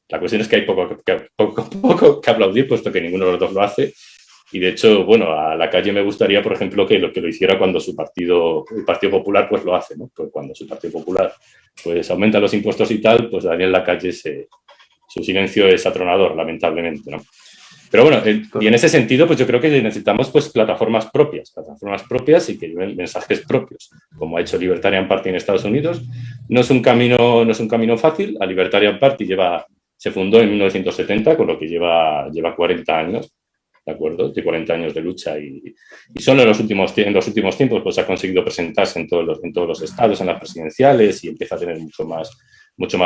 La cuestión es que hay poco que aplaudir, puesto que ninguno de los dos lo hace. Y, de hecho, bueno, a Lacalle me gustaría, por ejemplo, que lo hiciera cuando el Partido Popular, pues lo hace, ¿no? Pues cuando su Partido Popular pues aumenta los impuestos y tal, pues Daniel Lacalle su silencio es atronador, lamentablemente, ¿no? Pero bueno, y en ese sentido, pues yo creo que necesitamos pues plataformas propias y que lleven mensajes propios, como ha hecho Libertarian Party en Estados Unidos. No es un camino fácil. La Libertarian Party se fundó en 1970, con lo que lleva 40 años, ¿de acuerdo? De 40 años de lucha y solo en los últimos tiempos pues ha conseguido presentarse en todos los estados, en las presidenciales, y empieza a tener mucho más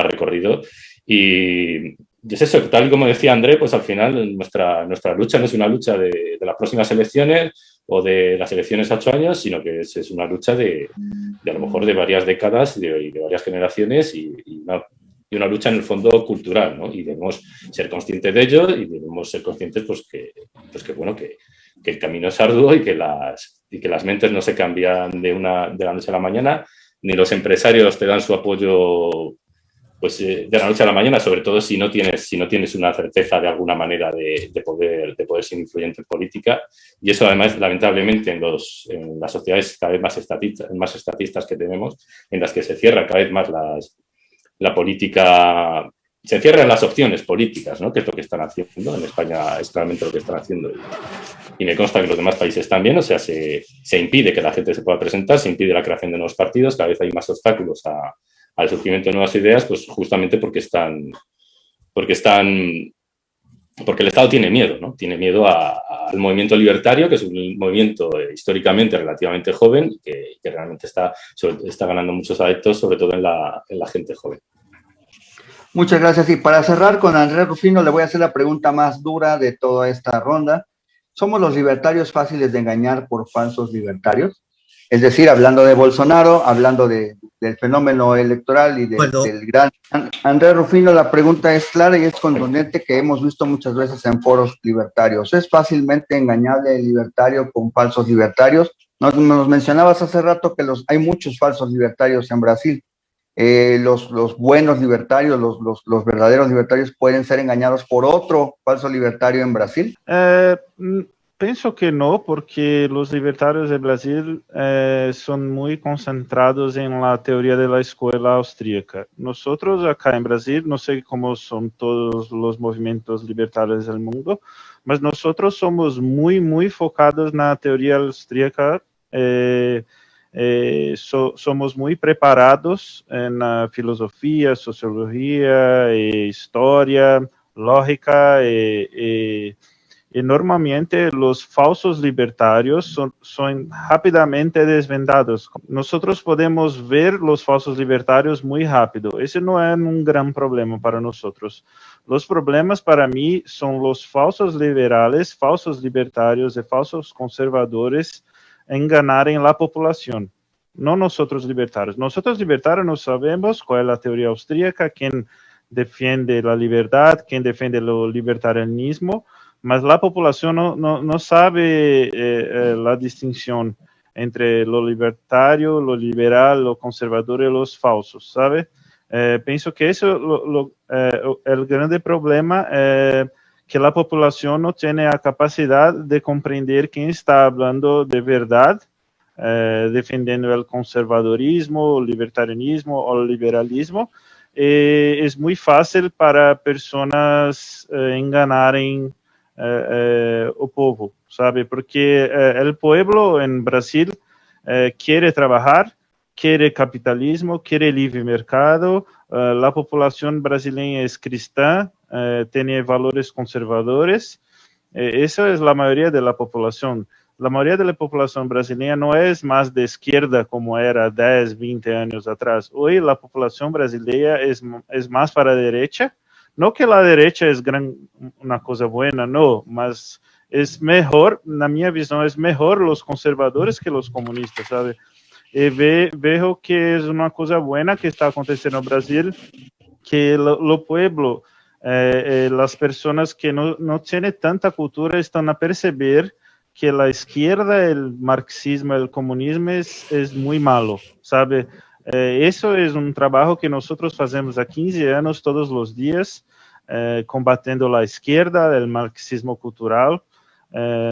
recorrido. Y es eso, tal y como decía André, pues al final nuestra lucha no es una lucha de las próximas elecciones o de las elecciones a 8 años, sino que es una lucha de a lo mejor de varias décadas y de varias generaciones y una lucha en el fondo cultural, ¿no? Y debemos ser conscientes de ello y debemos ser conscientes pues que el camino es arduo y que las mentes no se cambian de la noche a la mañana, ni los empresarios te dan su apoyo pues de la noche a la mañana, sobre todo si no tienes una certeza de alguna manera de poder ser influyente en política. Y eso, además, lamentablemente, en las sociedades cada vez más estatistas que tenemos, en las que se cierra cada vez más la política, se cierran las opciones políticas, ¿no? Que es lo que están haciendo. En España es claramente lo que están haciendo. Y me consta que los demás países también. O sea, se impide que la gente se pueda presentar, se impide la creación de nuevos partidos, cada vez hay más obstáculos al surgimiento de nuevas ideas, pues justamente porque el Estado tiene miedo, ¿no? Tiene miedo al movimiento libertario, que es un movimiento históricamente relativamente joven, que realmente está ganando muchos adeptos, sobre todo en la gente joven. Muchas gracias. Y para cerrar con Andrés Rufino, le voy a hacer la pregunta más dura de toda esta ronda. ¿Somos los libertarios fáciles de engañar por falsos libertarios? Es decir, hablando de Bolsonaro, hablando del fenómeno electoral y del gran Andrés Rufino, la pregunta es clara y es contundente, que hemos visto muchas veces en foros libertarios. ¿Es fácilmente engañable el libertario con falsos libertarios? Nos mencionabas hace rato que hay muchos falsos libertarios en Brasil. Los buenos libertarios, los verdaderos libertarios, ¿pueden ser engañados por otro falso libertario en Brasil? Pienso que no, porque los libertarios de Brasil son muy concentrados en la teoría de la escuela austríaca. Nosotros acá en Brasil, no sé cómo son todos los movimientos libertarios del mundo, mas nosotros somos muy, muy focados en la teoría austríaca. Somos muy preparados en la filosofía, sociología, historia, lógica y normalmente los falsos libertarios son rápidamente desvendados. Nosotros podemos ver los falsos libertarios muy rápido. Ese no es un gran problema para nosotros. Los problemas para mí son los falsos liberales, falsos libertarios y falsos conservadores enganarem a população, não nós libertários. Nós libertários não sabemos qual é a teoria austríaca, quem defende a liberdade, quem defende o libertarianismo, mas a população não sabe a distinção entre o libertário, o liberal, o conservador e os falsos, sabe? Penso que esse é o grande problema, que a população não tem a capacidade de compreender quem está falando de verdade, defendendo o conservadorismo, o libertarianismo ou o liberalismo. É muito fácil para pessoas enganarem o povo, sabe? Porque o povo em Brasil quer trabalhar, quer capitalismo, quer livre mercado. A população brasileira é cristã, tiene valores conservadores. Eso es la mayoría de la población. La mayoría de la población brasileña no es más de izquierda como era 10, 20 años atrás. Hoy la población brasileña es más para la derecha. No que la derecha es una cosa buena, no, mas es mejor, na minha visão, es mejor los conservadores que los comunistas, ¿sabe? Veo que es una cosa buena que está aconteciendo en Brasil, que lo pueblo, las personas que no tienen tanta cultura están a perceber que la izquierda, el marxismo, el comunismo es muy malo, ¿sabe? Eso es un trabajo que nosotros hacemos a 15 años todos los días, combatiendo la izquierda, el marxismo cultural.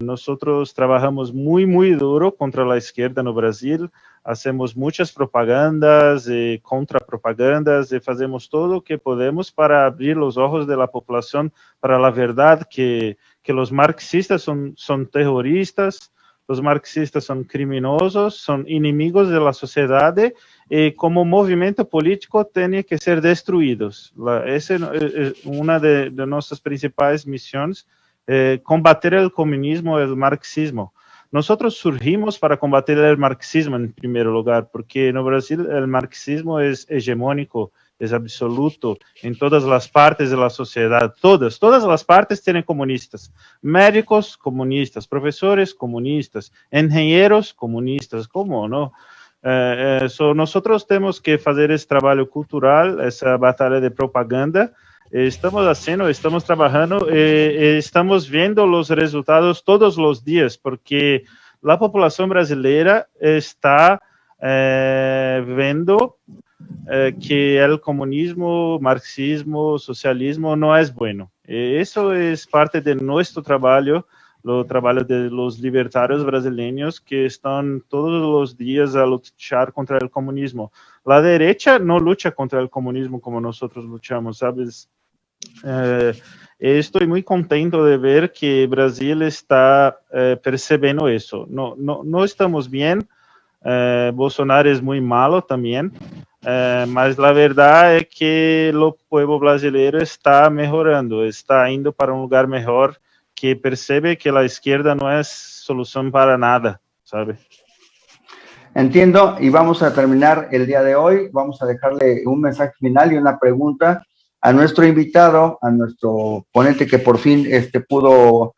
Nosotros trabajamos muy, muy duro contra la izquierda en Brasil, hacemos muchas propagandas, contrapropagandas, hacemos todo lo que podemos para abrir los ojos de la población para la verdad que los marxistas son terroristas, los marxistas son criminosos, son enemigos de la sociedad y como movimiento político tienen que ser destruidos. Esa es una de nuestras principales misiones, combatir el comunismo y el marxismo. Nosotros surgimos para combatir el marxismo en primer lugar, porque en Brasil el marxismo es hegemónico, es absoluto en todas las partes de la sociedad. Todas las partes tienen comunistas. Médicos, comunistas. Profesores, comunistas. Ingenieros, comunistas. ¿Cómo no? Nosotros tenemos que hacer ese trabajo cultural, esa batalla de propaganda. Estamos haciendo, estamos trabajando, estamos viendo los resultados todos los días, porque la población brasileña está viendo que el comunismo, marxismo, socialismo no es bueno. Eso es parte de nuestro trabajo, el trabajo de los libertarios brasileños que están todos los días a luchar contra el comunismo. La derecha no lucha contra el comunismo como nosotros luchamos, ¿sabes? Estoy muy contento de ver que Brasil está percibiendo eso. No estamos bien. Bolsonaro es muy malo también, mas la verdad es que el pueblo brasileño está mejorando, está yendo para un lugar mejor, que percibe que la izquierda no es solución para nada, ¿sabe? Entiendo, y vamos a terminar el día de hoy. Vamos a dejarle un mensaje final y una pregunta a nuestro invitado, a nuestro ponente que por fin pudo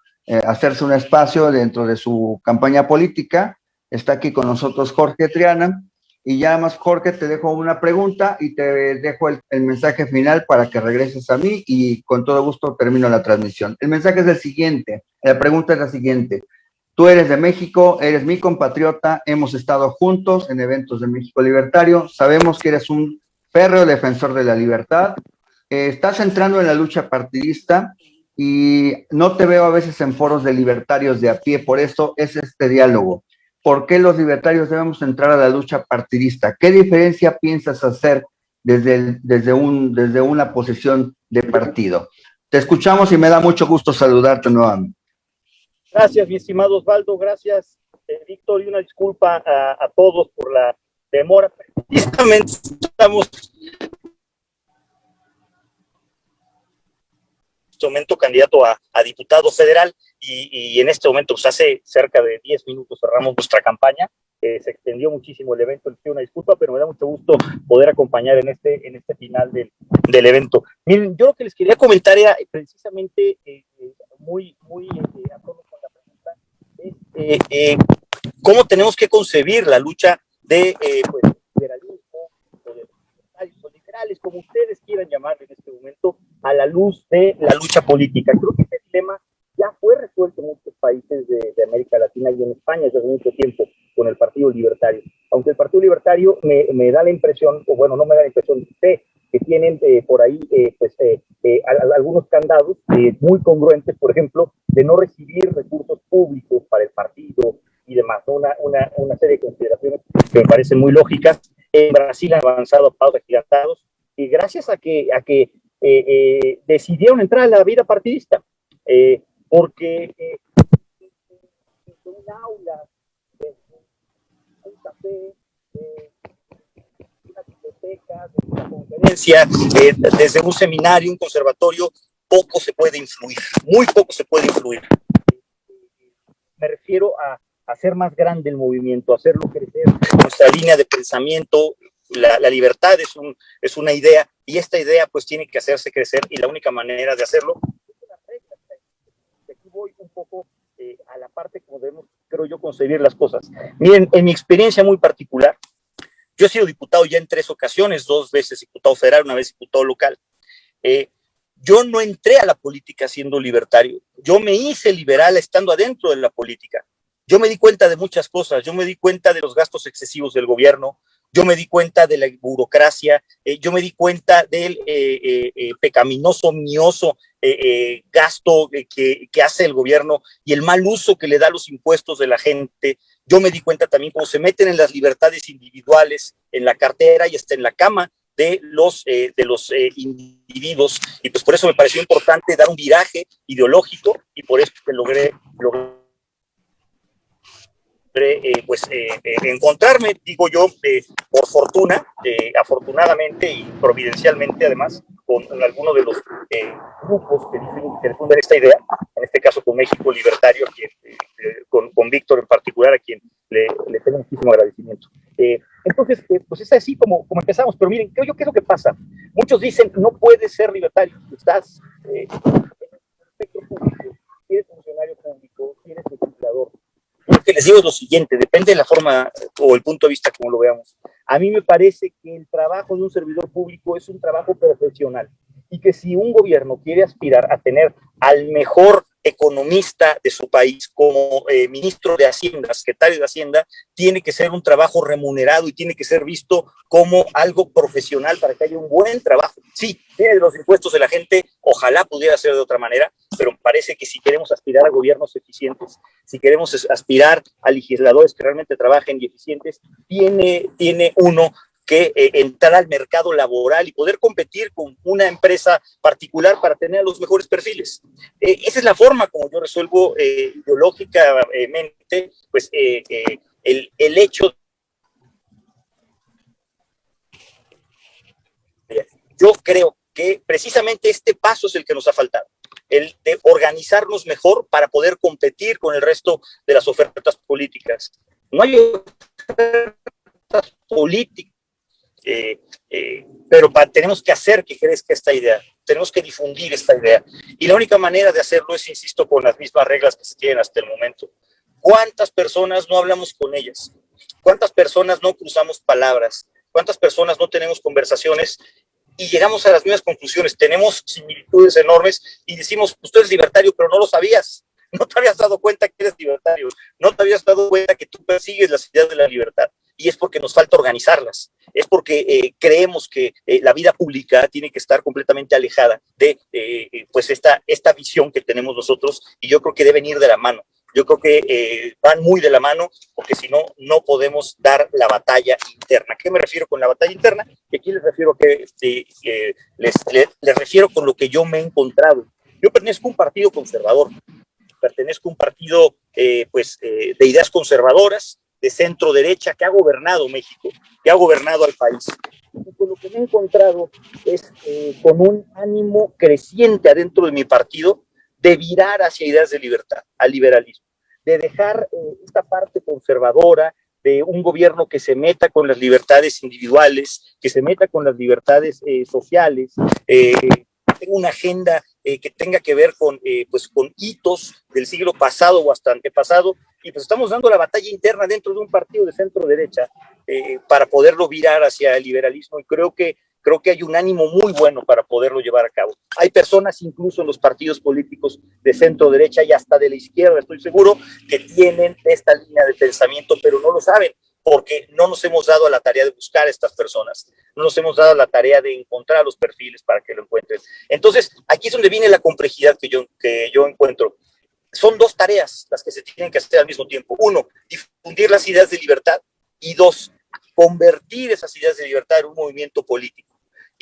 hacerse un espacio dentro de su campaña política. Está aquí con nosotros Jorge Triana, y ya más, Jorge, te dejo una pregunta y te dejo el mensaje final para que regreses a mí y con todo gusto termino la transmisión. El mensaje es el siguiente, la pregunta es la siguiente. Tú eres de México, eres mi compatriota, hemos estado juntos en eventos de México Libertario, sabemos que eres un férreo defensor de la libertad, estás entrando en la lucha partidista y no te veo a veces en foros de libertarios de a pie, por eso es este diálogo. ¿Por qué los libertarios debemos entrar a la lucha partidista? ¿Qué diferencia piensas hacer desde una posición de partido? Te escuchamos y me da mucho gusto saludarte nuevamente. Gracias, mi estimado Osvaldo. Gracias, Víctor, y una disculpa a todos por la demora. Precisamente estamos en este momento candidato a diputado federal y en este momento, pues hace cerca de 10 minutos cerramos nuestra campaña. Se extendió muchísimo el evento, les pido una disculpa, pero me da mucho gusto poder acompañar en este final del evento. Miren, yo lo que les quería comentar era precisamente muy a tono con la pregunta, es cómo tenemos que concebir la lucha de liberalismo, o liberales, como ustedes quieran llamarlo en este momento, a la luz de la lucha política. Creo que este dilema ya fue resuelto en muchos países de América Latina y en España desde hace mucho tiempo con el Partido Libertario. Aunque el Partido Libertario me da la impresión, o bueno, no me da la impresión, sé que tienen por ahí algunos candados muy congruentes, por ejemplo, de no recibir recursos públicos para el partido y demás, ¿no? Una serie de consideraciones que me parecen muy lógicas. En Brasil han avanzado a pasos agigantados y gracias a que decidieron entrar a la vida partidista, porque un aula, un café, una biblioteca, una conferencia, desde un seminario, un conservatorio, poco se puede influir, muy poco se puede influir. Me refiero a hacer más grande el movimiento, hacerlo crecer, nuestra línea de pensamiento. La libertad es una idea, y esta idea pues tiene que hacerse crecer, y la única manera de hacerlo es las reglas. Aquí voy un poco a la parte como debemos, creo yo, concebir las cosas. Miren, en mi experiencia muy particular, yo he sido diputado ya en 3 ocasiones, 2 veces diputado federal, 1 vez diputado local. Yo no entré a la política siendo libertario, yo me hice liberal estando adentro de la política. Yo me di cuenta de muchas cosas, yo me di cuenta de los gastos excesivos del gobierno, yo me di cuenta de la burocracia, yo me di cuenta del pecaminoso, mioso gasto que hace el gobierno y el mal uso que le da a los impuestos de la gente. Yo me di cuenta también cómo se meten en las libertades individuales, en la cartera y hasta en la cama de los individuos, y pues por eso me pareció importante dar un viraje ideológico, y por eso que logré encontrarme, digo yo, por fortuna, afortunadamente y providencialmente además, con alguno de los grupos que difunden esta idea, en este caso con México Libertario, a quien, con Víctor en particular, a quien le tengo muchísimo agradecimiento. Entonces, pues es así como empezamos, pero miren, creo yo, ¿qué es lo que pasa? Muchos dicen, no puedes ser libertario, estás en el espectro público, si eres funcionario público, si eres legislador. Lo que les digo es lo siguiente, depende de la forma o el punto de vista como lo veamos. A mí me parece que el trabajo de un servidor público es un trabajo profesional, y que si un gobierno quiere aspirar a tener al mejor economista de su país como ministro de Hacienda, secretario de Hacienda, tiene que ser un trabajo remunerado y tiene que ser visto como algo profesional para que haya un buen trabajo. Sí, tiene de los impuestos de la gente, ojalá pudiera ser de otra manera, pero me parece que si queremos aspirar a gobiernos eficientes, si queremos aspirar a legisladores que realmente trabajen y eficientes, tiene uno que entrar al mercado laboral y poder competir con una empresa particular para tener los mejores perfiles. Esa es la forma como yo resuelvo ideológicamente pues, el hecho. Yo creo que precisamente este paso es el que nos ha faltado, el de organizarnos mejor para poder competir con el resto de las ofertas políticas. No hay ofertas políticas, pero tenemos que hacer que crezca esta idea, tenemos que difundir esta idea, y la única manera de hacerlo es, insisto, con las mismas reglas que se tienen hasta el momento. ¿Cuántas personas no hablamos con ellas? ¿Cuántas personas no cruzamos palabras? ¿Cuántas personas no tenemos conversaciones y llegamos a las mismas conclusiones? Tenemos similitudes enormes y decimos, pues tú eres libertario, pero no lo sabías, no te habías dado cuenta que eres libertario, no te habías dado cuenta que tú persigues las ideas de la libertad, y es porque nos falta organizarlas, es porque creemos que la vida pública tiene que estar completamente alejada de pues esta visión que tenemos nosotros, y yo creo que deben ir de la mano. Yo creo que van muy de la mano, porque si no, no podemos dar la batalla interna. ¿A qué me refiero con la batalla interna? Y aquí les refiero les refiero con lo que yo me he encontrado. Yo pertenezco a un partido conservador, pertenezco a un partido de ideas conservadoras, de centro derecha, que ha gobernado México, que ha gobernado al país. Y con lo que me he encontrado es con un ánimo creciente adentro de mi partido de virar hacia ideas de libertad, al liberalismo, de dejar esta parte conservadora de un gobierno que se meta con las libertades individuales, que se meta con las libertades sociales, tenga una agenda que tenga que ver con hitos del siglo pasado o hasta antepasado, y pues estamos dando la batalla interna dentro de un partido de centro derecha para poderlo virar hacia el liberalismo, y creo que hay un ánimo muy bueno para poderlo llevar a cabo. Hay personas incluso en los partidos políticos de centro derecha y hasta de la izquierda, estoy seguro, que tienen esta línea de pensamiento, pero no lo saben, porque no nos hemos dado a la tarea de buscar a estas personas, no nos hemos dado a la tarea de encontrar los perfiles para que lo encuentren. Entonces, aquí es donde viene la complejidad que yo encuentro. Son 2 tareas las que se tienen que hacer al mismo tiempo. 1, difundir las ideas de libertad, y 2, convertir esas ideas de libertad en un movimiento político.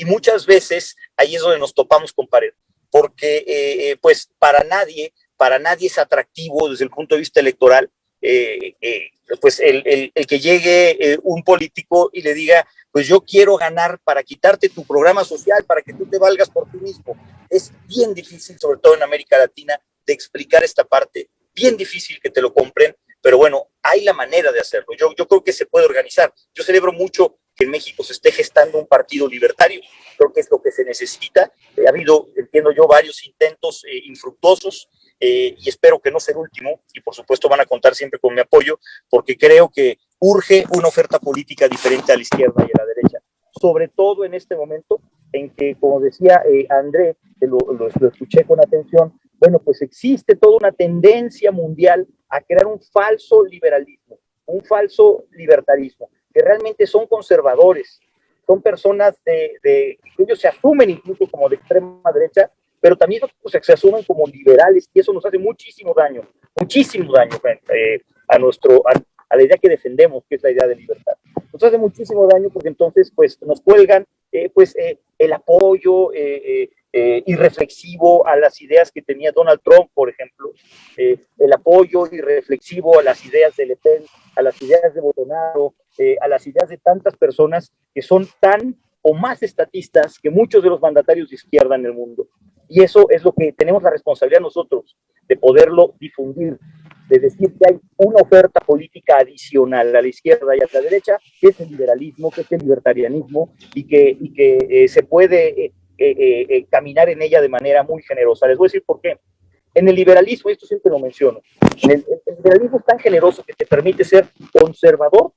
Y muchas veces ahí es donde nos topamos con pared, porque pues para nadie es atractivo desde el punto de vista electoral pues el que llegue un político y le diga, pues yo quiero ganar para quitarte tu programa social, para que tú te valgas por ti mismo. Es bien difícil, sobre todo en América Latina, de explicar esta parte, bien difícil que te lo compren, pero bueno, hay la manera de hacerlo. Yo creo que se puede organizar. Yo celebro mucho que en México se esté gestando un partido libertario, creo que es lo que se necesita. Ha habido, entiendo yo, varios intentos infructuosos, y espero que no sea el último, y por supuesto van a contar siempre con mi apoyo, porque creo que urge una oferta política diferente a la izquierda y a la derecha, sobre todo en este momento en que, como decía André, que lo escuché con atención, bueno, pues existe toda una tendencia mundial a crear un falso liberalismo, un falso libertarismo, que realmente son conservadores, son personas que ellos se asumen incluso como de extrema derecha, pero también se asumen como liberales, y eso nos hace muchísimo daño a la idea que defendemos, que es la idea de libertad. Nos hace muchísimo daño porque entonces pues nos cuelgan el apoyo irreflexivo a las ideas que tenía Donald Trump, por ejemplo, el apoyo irreflexivo a las ideas de Le Pen, a las ideas de Bolsonaro, a las ideas de tantas personas que son tan o más estatistas que muchos de los mandatarios de izquierda en el mundo. Y eso es lo que tenemos la responsabilidad nosotros, de poderlo difundir, de decir que hay una oferta política adicional a la izquierda y a la derecha, que es el liberalismo, que es el libertarianismo, y que se puede caminar en ella de manera muy generosa. Les voy a decir por qué. En el liberalismo, esto siempre lo menciono, el liberalismo es tan generoso que te permite ser conservador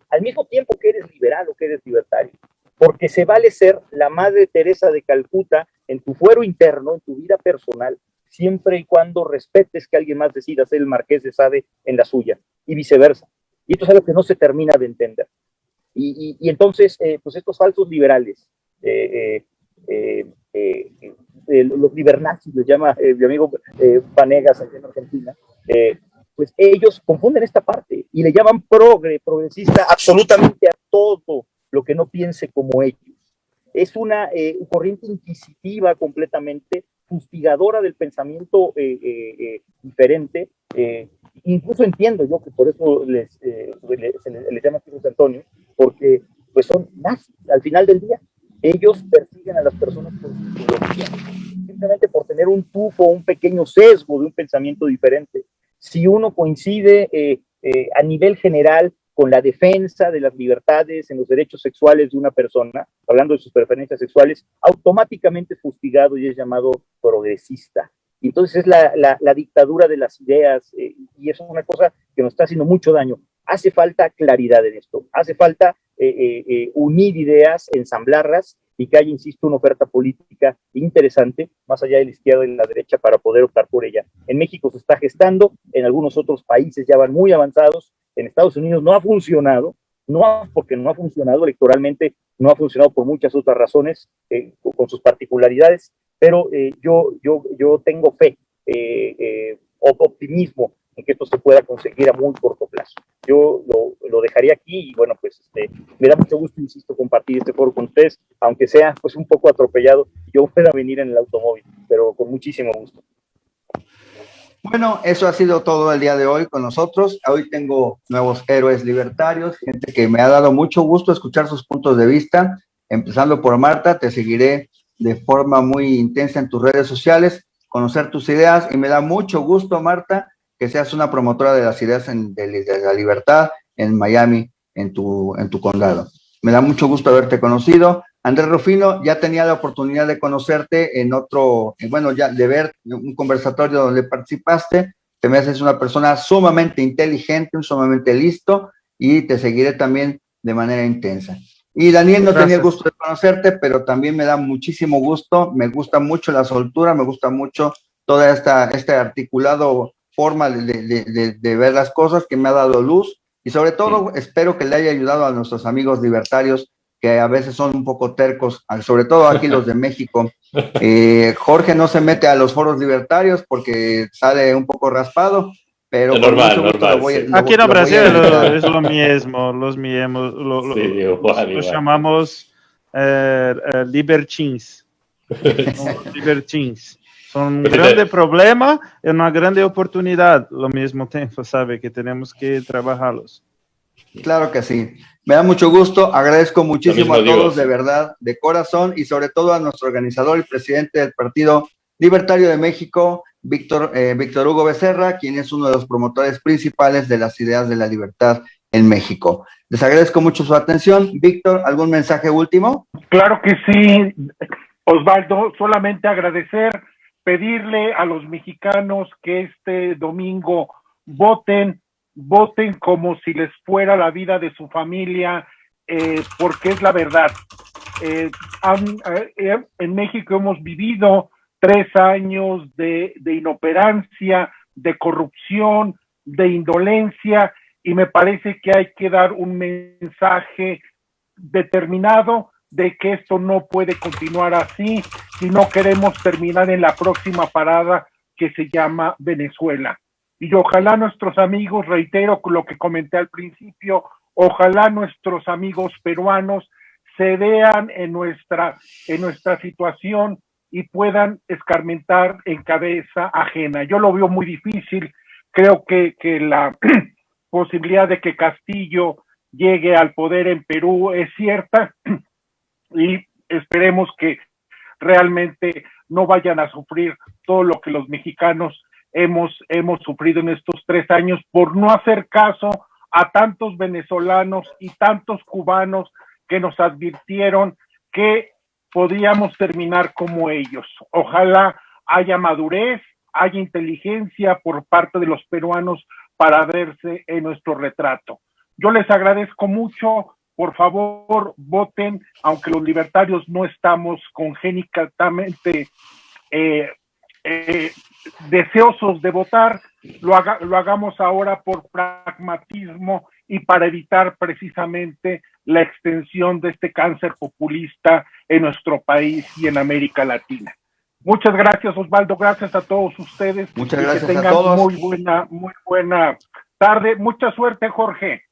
al mismo tiempo que eres liberal o que eres libertario, porque se vale ser la Madre Teresa de Calcuta en tu fuero interno, en tu vida personal, siempre y cuando respetes que alguien más decida ser el Marqués de Sade en la suya, y viceversa. Y esto es algo que no se termina de entender. Y entonces, pues estos falsos liberales, los libernazis, les llama mi amigo Vanegas allá en Argentina, pues ellos confunden esta parte y le llaman progresista absolutamente a todo lo que no piense como ellos. Es una corriente inquisitiva completamente, fustigadora del pensamiento diferente. Incluso entiendo yo que por eso les llama José Antonio, porque pues son nazis al final del día. Ellos persiguen a las personas por su ideología, simplemente por tener un tufo, un pequeño sesgo de un pensamiento diferente. Si uno coincide a nivel general con la defensa de las libertades en los derechos sexuales de una persona, hablando de sus preferencias sexuales, automáticamente es fustigado y es llamado progresista. Y entonces es la dictadura de las ideas, y eso es una cosa que nos está haciendo mucho daño. Hace falta claridad en esto, hace falta unir ideas, ensamblarlas, y que haya, insisto, una oferta política interesante, más allá de la izquierda y la derecha, para poder optar por ella. En México se está gestando, en algunos otros países ya van muy avanzados, en Estados Unidos no ha funcionado, porque no ha funcionado electoralmente, no ha funcionado por muchas otras razones, con sus particularidades, pero yo tengo fe, optimismo en que esto se pueda conseguir a muy corto plazo. Yo lo dejaría aquí y bueno, pues me da mucho gusto, insisto, compartir este foro con ustedes, aunque sea pues un poco atropellado, yo pueda venir en el automóvil, pero con muchísimo gusto. Bueno, eso ha sido todo el día de hoy con nosotros. Hoy tengo nuevos héroes libertarios, gente que me ha dado mucho gusto escuchar sus puntos de vista, empezando por Marta. Te seguiré de forma muy intensa en tus redes sociales, conocer tus ideas, y me da mucho gusto, Marta, que seas una promotora de las ideas de la libertad en Miami, en tu condado. Me da mucho gusto haberte conocido. Andrés Rufino, ya tenía la oportunidad de conocerte en otro, ya de ver un conversatorio donde participaste. Te me haces una persona sumamente inteligente, sumamente listo, y te seguiré también de manera intensa. Y Daniel, no tenía el gusto de conocerte, pero también me da muchísimo gusto. Me gusta mucho la soltura, me gusta mucho toda este articulado forma de ver las cosas que me ha dado luz, y sobre todo espero que le haya ayudado a nuestros amigos libertarios, que a veces son un poco tercos, sobre todo aquí los de México. Jorge no se mete a los foros libertarios porque sale un poco raspado, pero normal. Aquí en Brasil es lo mismo, los llamamos libertins. Libertins. Son un grande problema y una grande oportunidad al mismo tiempo, ¿sabe? Que tenemos que trabajarlos. Claro que sí. Me da mucho gusto, agradezco muchísimo a todos, de verdad, de corazón, y sobre todo a nuestro organizador y presidente del Partido Libertario de México, Víctor Hugo Becerra, quien es uno de los promotores principales de las ideas de la libertad en México. Les agradezco mucho su atención. Víctor, ¿algún mensaje último? Claro que sí, Osvaldo, solamente agradecer, pedirle a los mexicanos que este domingo voten como si les fuera la vida de su familia, porque es la verdad. En México hemos vivido 3 años de inoperancia, de corrupción, de indolencia, y me parece que hay que dar un mensaje determinado de que esto no puede continuar así si no queremos terminar en la próxima parada que se llama Venezuela. Y ojalá nuestros amigos, reitero lo que comenté al principio, ojalá nuestros amigos peruanos se vean en nuestra situación y puedan escarmentar en cabeza ajena. Yo lo veo muy difícil, creo que la posibilidad de que Castillo llegue al poder en Perú es cierta, y esperemos que realmente no vayan a sufrir todo lo que los mexicanos hemos sufrido en estos 3 años por no hacer caso a tantos venezolanos y tantos cubanos que nos advirtieron que podíamos terminar como ellos. Ojalá haya madurez, haya inteligencia por parte de los peruanos para verse en nuestro retrato. Yo les agradezco mucho. Por favor, voten, aunque los libertarios no estamos congénitamente deseosos de votar, lo hagamos ahora por pragmatismo y para evitar precisamente la extensión de este cáncer populista en nuestro país y en América Latina. Muchas gracias, Osvaldo, gracias a todos ustedes. Muchas gracias que tengan a todos. Muy buena tarde. Mucha suerte, Jorge.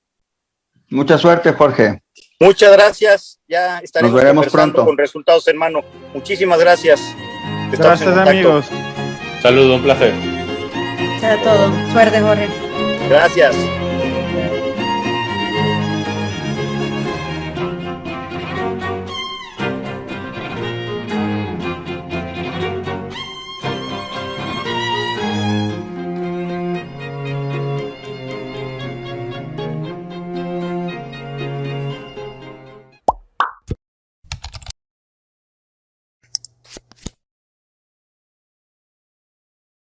Mucha suerte, Jorge. Muchas gracias. Ya estaremos Nos veremos conversando pronto con resultados en mano. Muchísimas gracias. Gracias, amigos. Saludo, un placer. Sea todo. Suerte, Jorge. Gracias.